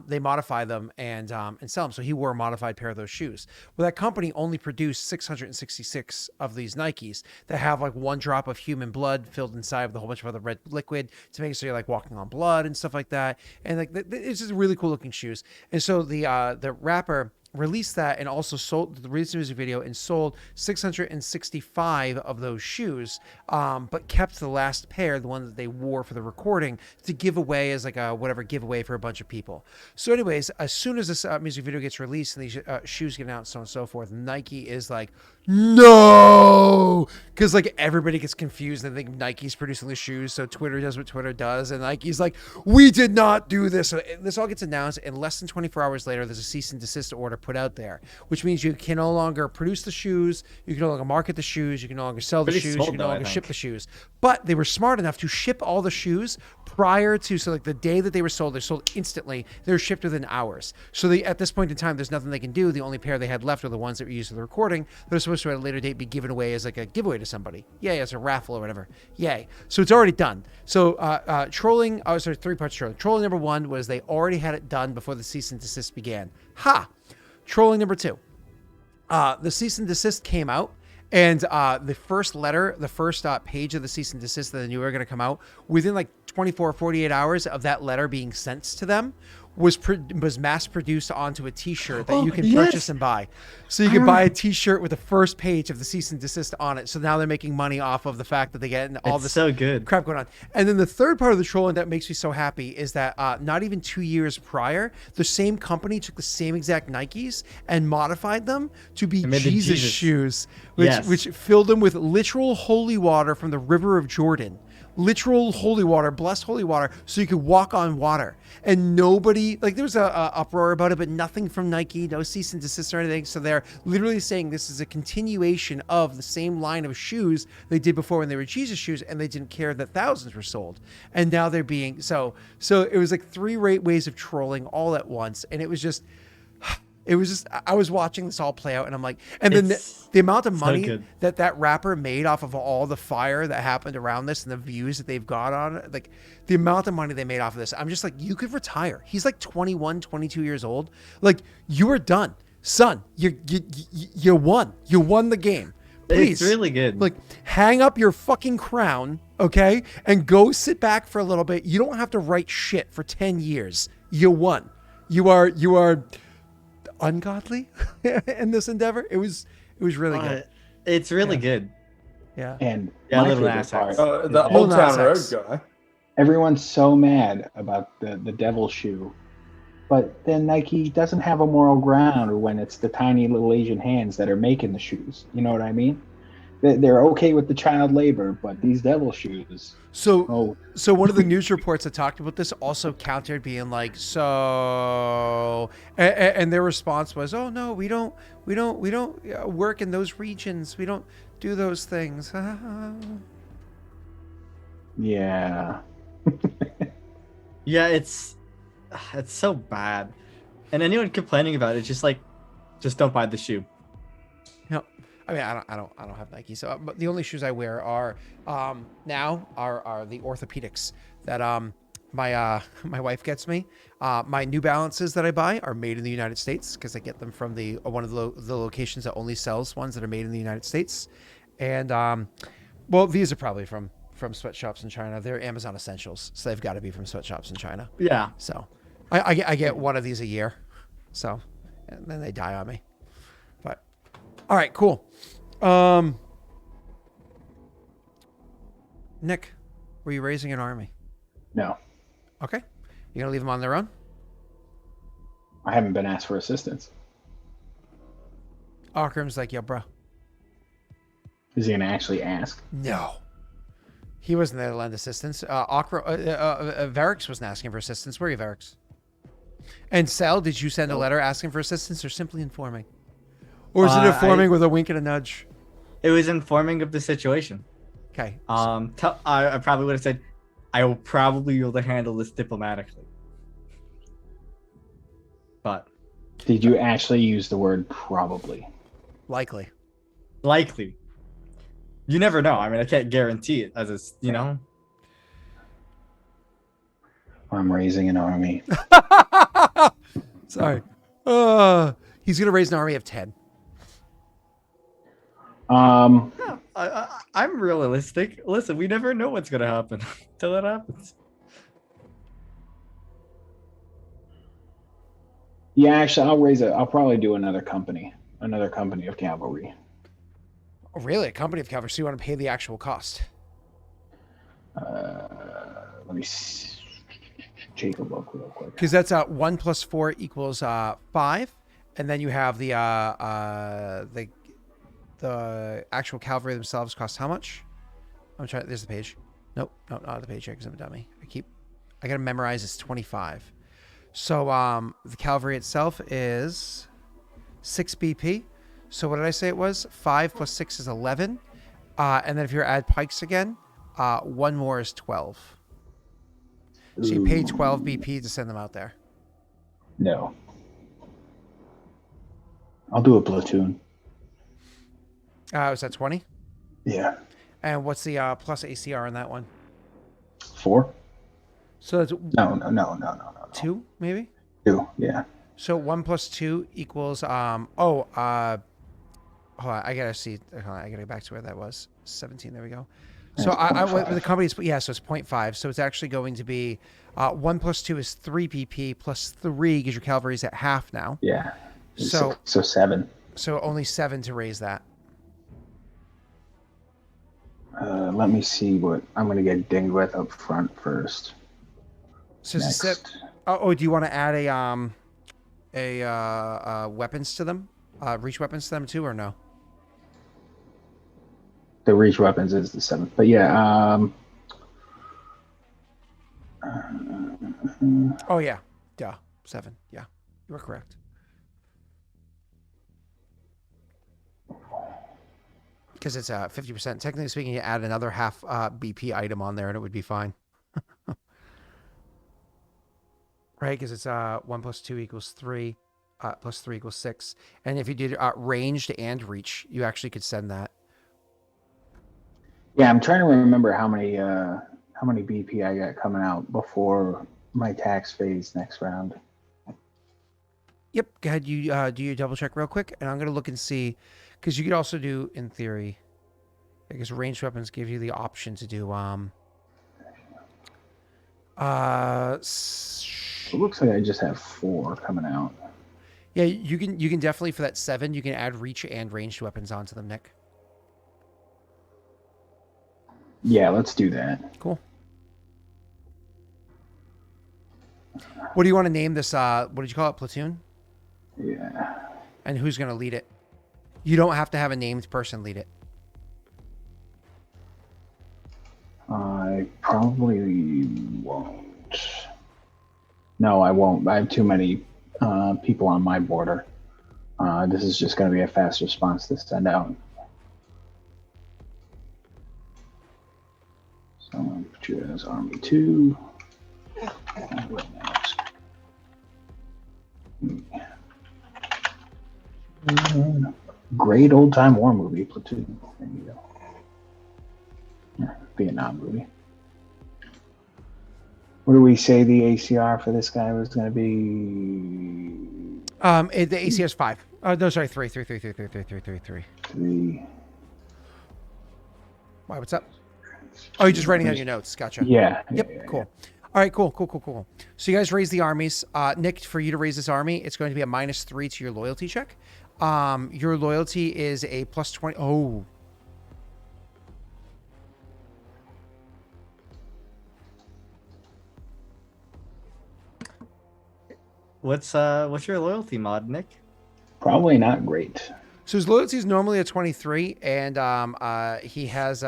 They modify them and sell them. So he wore a modified pair of those shoes. Well, that company only produced 666 of these Nikes that have like one drop of human blood filled inside with a whole bunch of other red liquid to make it so you're like walking on blood and stuff like that. And like it's just really cool looking shoes. And so the rapper released that and also released a music video and sold 665 of those shoes, but kept the last pair, the one that they wore for the recording, to give away as like a whatever giveaway for a bunch of people. So anyways, as soon as this music video gets released and these shoes get announced, so on and so forth, Nike is like, no, because like everybody gets confused and they think Nike's producing the shoes, so Twitter does what Twitter does, and Nike's like, we did not do this. So this all gets announced, and less than 24 hours later there's a cease and desist order put out there, which means you can no longer produce the shoes, you can no longer market the shoes, you can no longer sell the shoes, you can no longer ship the shoes. But they were smart enough to ship all the shoes prior to, so like the day that they were sold, they're sold instantly, they're shipped within hours. So they, at this point in time, there's nothing they can do. The only pair they had left are the ones that were used for the recording. They're supposed to at a later date be given away as like a giveaway to somebody. Yay, as a raffle or whatever. Yay. So it's already done. So trolling, sorry, 3 parts trolling. Trolling number 1 was they already had it done before the cease and desist began. Ha! Trolling number 2. The cease and desist came out, and the first letter, the first page of the cease and desist that they knew were going to come out, within like 24 or 48 hours of that letter being sent to them, was mass produced onto a t-shirt that you can purchase and buy. So you can buy a t-shirt with the first page of the cease and desist on it. So now they're making money off of the fact that they get all this so good crap going on. And then the third part of the trolling that makes me so happy is that not even 2 years prior, the same company took the same exact Nikes and modified them to be Jesus shoes, which filled them with literal holy water from the river of Jordan. Literal holy water, blessed holy water, so you could walk on water. And nobody, like, there was a uproar about it, but nothing from Nike, no cease and desist or anything. So they're literally saying this is a continuation of the same line of shoes they did before when they were Jesus shoes, and they didn't care that thousands were sold. And now they're being so it was like 3 ways of trolling all at once, and it was just It was just I was watching this all play out, and I'm like, and then It's the amount of so money good. that rapper made off of all the fire that happened around this and the views that they've got on it, like the amount of money they made off of this, I'm just like, you could retire. He's like 21, 22 years old. Like, you are done, son. You won. You won the game. Please, It's really good. like, hang up your fucking crown, okay, and go sit back for a little bit. You don't have to write shit for 10 years. You won. You are ungodly in this endeavor. It was really good. It's really good. Yeah. And Yeah, my Little favorite Nas part, X. The Lil Old Nas Town Road X. guy. everyone's so mad about the devil shoe, but then Nike doesn't have a moral ground when it's the tiny little Asian hands that are making the shoes. You know what I mean? They're okay with the child labor, but these devil shoes. So one of the news reports that talked about this also countered, being like, and their response was, oh no, we don't work in those regions. We don't do those things. Yeah. Yeah, it's so bad. And anyone complaining about it, just don't buy the shoe. No, I mean, I don't have Nike. So, but the only shoes I wear are now are the orthopedics that my wife gets me. My New Balances that I buy are made in the United States because I get them from one of the locations that only sells ones that are made in the United States. And well, these are probably from sweatshops in China. They're Amazon Essentials, so they've got to be from sweatshops in China. Yeah. So I get one of these a year. So, and then they die on me. But all right, cool. Nick, were you raising an army? No, Okay. You gonna leave them on their own? I haven't been asked for assistance. Auroram's like, yo, bro. Is he gonna actually ask? No. He wasn't there to lend assistance. Varix wasn't asking for assistance. Where are you, Varix? And Sel, did you send a letter asking for assistance or simply informing? Or is it informing with a wink and a nudge? It was informing of the situation. Okay. I probably would have said, I will probably be able to handle this diplomatically. But Did you actually use the word probably? Likely. likely. You never know. I mean, I can't guarantee it I'm raising an army. Sorry. He's going to raise an army of 10. Um, I'm realistic. Listen, we never know what's gonna happen until it happens. yeah, actually, I'll probably do another company of cavalry. Oh, really? A company of cavalry? So you want to pay the actual cost? Let me take a look real quick. Because that's 1 + 4 = 5, and then you have the actual cavalry themselves cost how much? I'm trying. There's the page. Nope, not the page here because I'm a dummy. I gotta memorize. It's 25. So the cavalry itself is 6 BP. So what did I say it was? 5 + 6 is 11, and then if you add pikes again, 1 more is 12. So you pay 12 BP to send them out there. No. I'll do a platoon. Was that 20? Yeah. And what's the plus ACR on that one? 4? So that's No. 2, maybe? 2, yeah. So 1 + 2 = hold on, I gotta see. Hold on, I gotta go back to where that was. 17. There we go. So I went with the company's. Yeah, so it's 0.5. So it's actually going to be 1 + 2 is 3 BP plus 3 because your cavalry's at half now. Yeah. So 7. So only 7 to raise that. Let me see what I'm going to get dinged with up front first. So it's a do you want to add a weapons to them? Reach weapons to them too, or no? The reach weapons is the 7th. But yeah, Oh yeah. Duh. 7. Yeah. You were correct. Because it's 50%. Technically speaking, you add another half BP item on there and it would be fine. Right? Because it's 1 + 2 = 3. +3 equals 6. And if you did ranged and reach, you actually could send that. Yeah, I'm trying to remember how many BP I got coming out before my tax phase next round. Yep. Go ahead. You do your double check real quick, and I'm gonna look and see, because you could also do, in theory, I guess ranged weapons give you the option to do It looks like I just have 4 coming out. yeah, you can definitely, for that 7, you can add reach and ranged weapons onto them, Nick. Yeah, let's do that. Cool. What do you want to name this? What did you call it? Platoon? Yeah. And who's going to lead it? You don't have to have a named person lead it. I probably won't. No, I won't. I have too many people on my border. This is just going to be a fast response to send out. So I'm going to put you as Army 2. Great old time war movie, Platoon. There you go. Yeah, Vietnam movie. What do we say the ACR for this guy was going to be? The ACR is 5. No, sorry, 3. 3. Why? What's up? Oh, you're just writing down your notes. Gotcha. Yeah. Yep. Yeah, Cool. All right. Cool. So you guys raise the armies. Nick, for you to raise this army, it's going to be a -3 to your loyalty check. Your loyalty is a +20. Oh. What's your loyalty mod, Nick? Probably not great. So his loyalty is normally a 23, and he has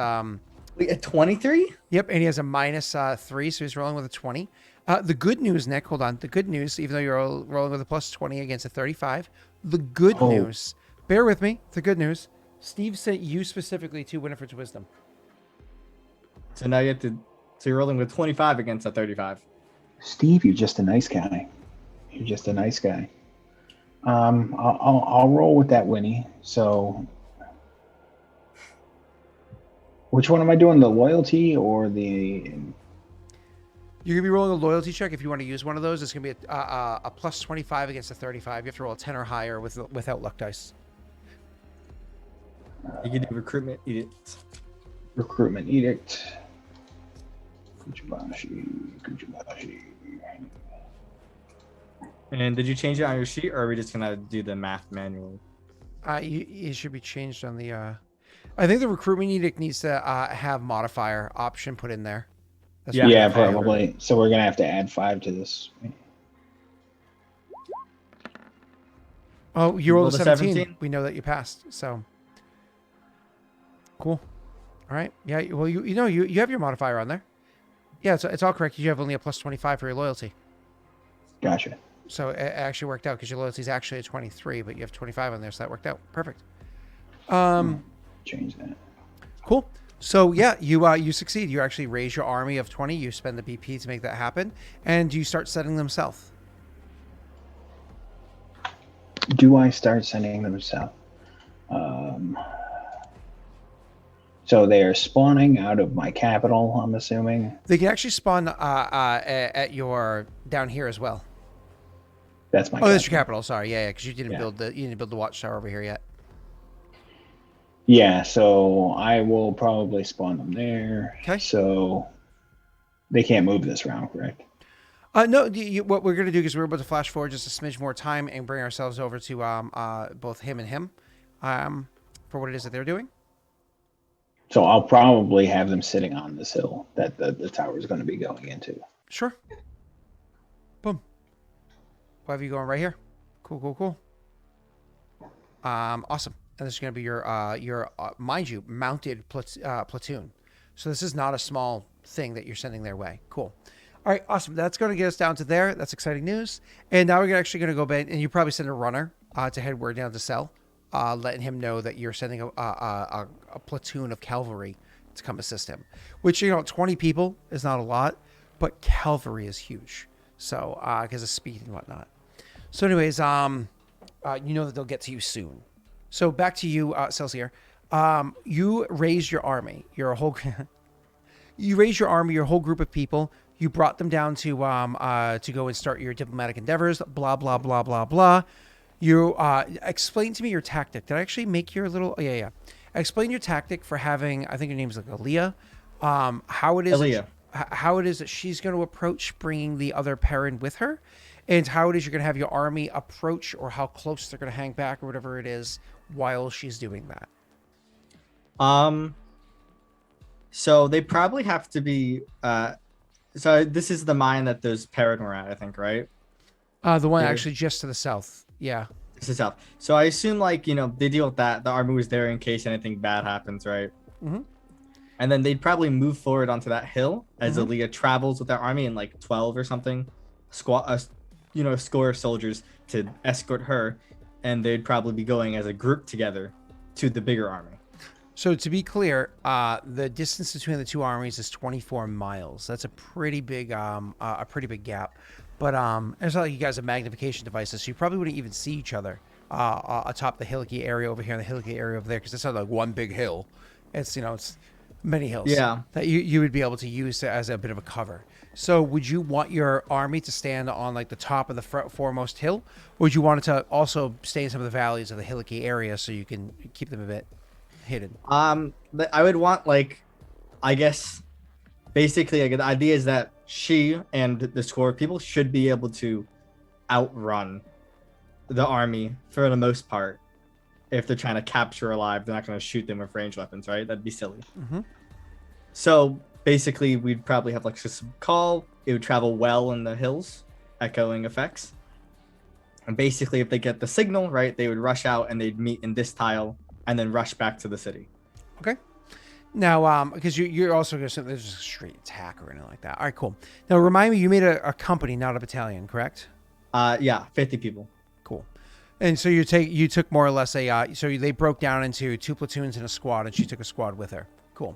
Wait, a 23? Yep, and he has a -3, so he's rolling with a 20. The good news, Nick, hold on. The good news, even though you're rolling with a +20 against a 35, the good news, bear with me, the good news, Steve sent you specifically to Winifred's Wisdom. So now you have to. So you're rolling with 25 against a 35. Steve, you're just a nice guy. You're just a nice guy. I'll roll with that Winnie. So, which one am I doing? The loyalty or the? You're gonna be rolling a loyalty check if you want to use one of those. It's gonna be a +25 against a 35. You have to roll a 10 or higher without luck dice. You can do recruitment edict. Recruitment edict. Kuchibashi. And did you change it on your sheet, or are we just gonna do the math manually? It should be changed on the. I think the recruitment edict needs to have modifier option put in there. That's Yeah. Yeah, probably. So we're gonna have to add 5 to this. Oh, you rolled a rolled a 17. 17? We know that you passed. So cool. All right. Yeah. Well, you have your modifier on there. Yeah, it's all correct. You have only a +25 for your loyalty. Gotcha. So it actually worked out because your loyalty is actually a 23, but you have 25 on there, so that worked out perfect. Change that. Cool. So yeah, you succeed. You actually raise your army of 20. You spend the BP to make that happen, and you start sending them south. Do I start sending them south? So they are spawning out of my capital, I'm assuming. They can actually spawn at your down here as well. That's my. Oh, that's your capital. Sorry, yeah, because you didn't Yeah. build the watchtower over here yet. Yeah, so I will probably spawn them there. Okay. So they can't move this round, correct? No, what we're going to do is we're about to flash forward just a smidge more time and bring ourselves over to both him and him for what it is that they're doing. So I'll probably have them sitting on this hill that the tower is going to be going into. Sure. Boom. We'll have you going right here. Cool. Awesome. And this is going to be your mind you, mounted platoon. So this is not a small thing that you're sending their way. Cool. All right, awesome. That's going to get us down to there. That's exciting news. And now we're actually going to go back, and you probably send a runner to head word down to Cell, letting him know that you're sending a platoon of cavalry to come assist him. Which, 20 people is not a lot, but cavalry is huge. So, because of speed and whatnot. So anyways, you know that they'll get to you soon. So back to you, Celsior. You raised your army, your whole your whole group of people. You brought them down to go and start your diplomatic endeavors. Blah blah blah blah blah. You explain to me your tactic. Did I actually make your little? Oh, yeah. Explain your tactic for having. I think your name's like Aaliyah. How it is. Aaliyah. How it is that she's going to approach bringing the other parent with her, and how it is you're going to have your army approach, or how close they're going to hang back, or whatever it is, while she's doing that. So they probably have to be. So this is the mine that those parent were at, I think, right? The one Yeah. actually just to the south. Yeah. This is south. So I assume, like, they deal with that. The army was there in case anything bad happens, right? Mhm. And then they'd probably move forward onto that hill as Mhm. Aaliyah travels with their army in like 12 or something, a score of soldiers to escort her, and they'd probably be going as a group together to the bigger army. So to be clear, the distance between the two armies is 24 miles. That's a pretty big gap. But it's not like you guys have magnification devices, so you probably wouldn't even see each other atop the hillocky area over here and the hillocky area over there, because it's not like one big hill. It's it's many hills. Yeah. That you would be able to use as a bit of a cover. So would you want your army to stand on like the top of the foremost hill, or would you want it to also stay in some of the valleys of the hillocky area so you can keep them a bit hidden? I would want, like, I guess, basically, like, the idea is that she and the score of people should be able to outrun the army for the most part. If they're trying to capture alive, they're not going to shoot them with ranged weapons, right? That'd be silly. Mm-hmm. So basically, we'd probably have like system call. It would travel well in the hills, echoing effects. And basically, if they get the signal, right, they would rush out and they'd meet in this tile and then rush back to the city. Okay. Now, because you're also going to say there's just a straight attack or anything like that. All right, cool. Now, remind me, you made a company, not a battalion, correct? Yeah, 50 people. Cool. And so you took more or less they broke down into 2 platoons and a squad, and she took a squad with her. Cool.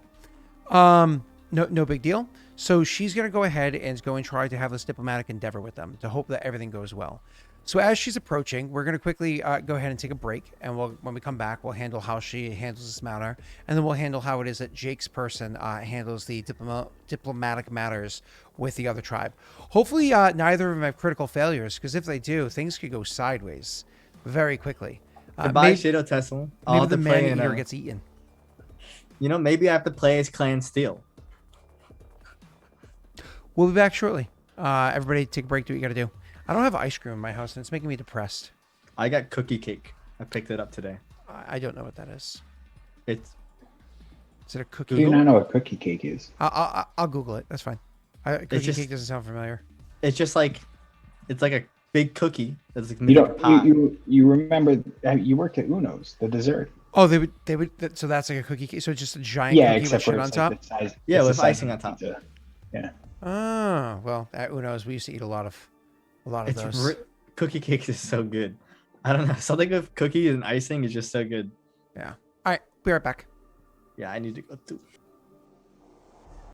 No big deal. So she's going to go ahead and go and try to have this diplomatic endeavor with them to hope that everything goes well. So as she's approaching, we're going to quickly go ahead and take a break, and when we come back, we'll handle how she handles this matter, and then we'll handle how it is that Jake's person handles the diplomatic matters with the other tribe. Hopefully, neither of them have critical failures, because if they do, things could go sideways very quickly. Goodbye, Shadow Tesla. Maybe the man-eater gets eaten. Maybe I have to play as Clan Steel. We'll be back shortly. Everybody take a break, do what you got to do. I don't have ice cream in my house, and it's making me depressed. I got cookie cake. I picked it up today. I don't know what that is. Is it a cookie? Do you not know what cookie cake is? I'll Google it. That's fine. Cookie cake doesn't sound familiar. It's just like, it's like a big cookie. That's like you remember you worked at Uno's, the dessert. Oh, they would. So that's like a cookie cake. So it's just a giant cookie with shit on top. With icing on top. Yeah. Oh well, at Uno's we used to eat a lot of those. Cookie cake is so good. I don't know. Something with cookies and icing is just so good. Yeah. All right. Be right back. Yeah, I need to go too.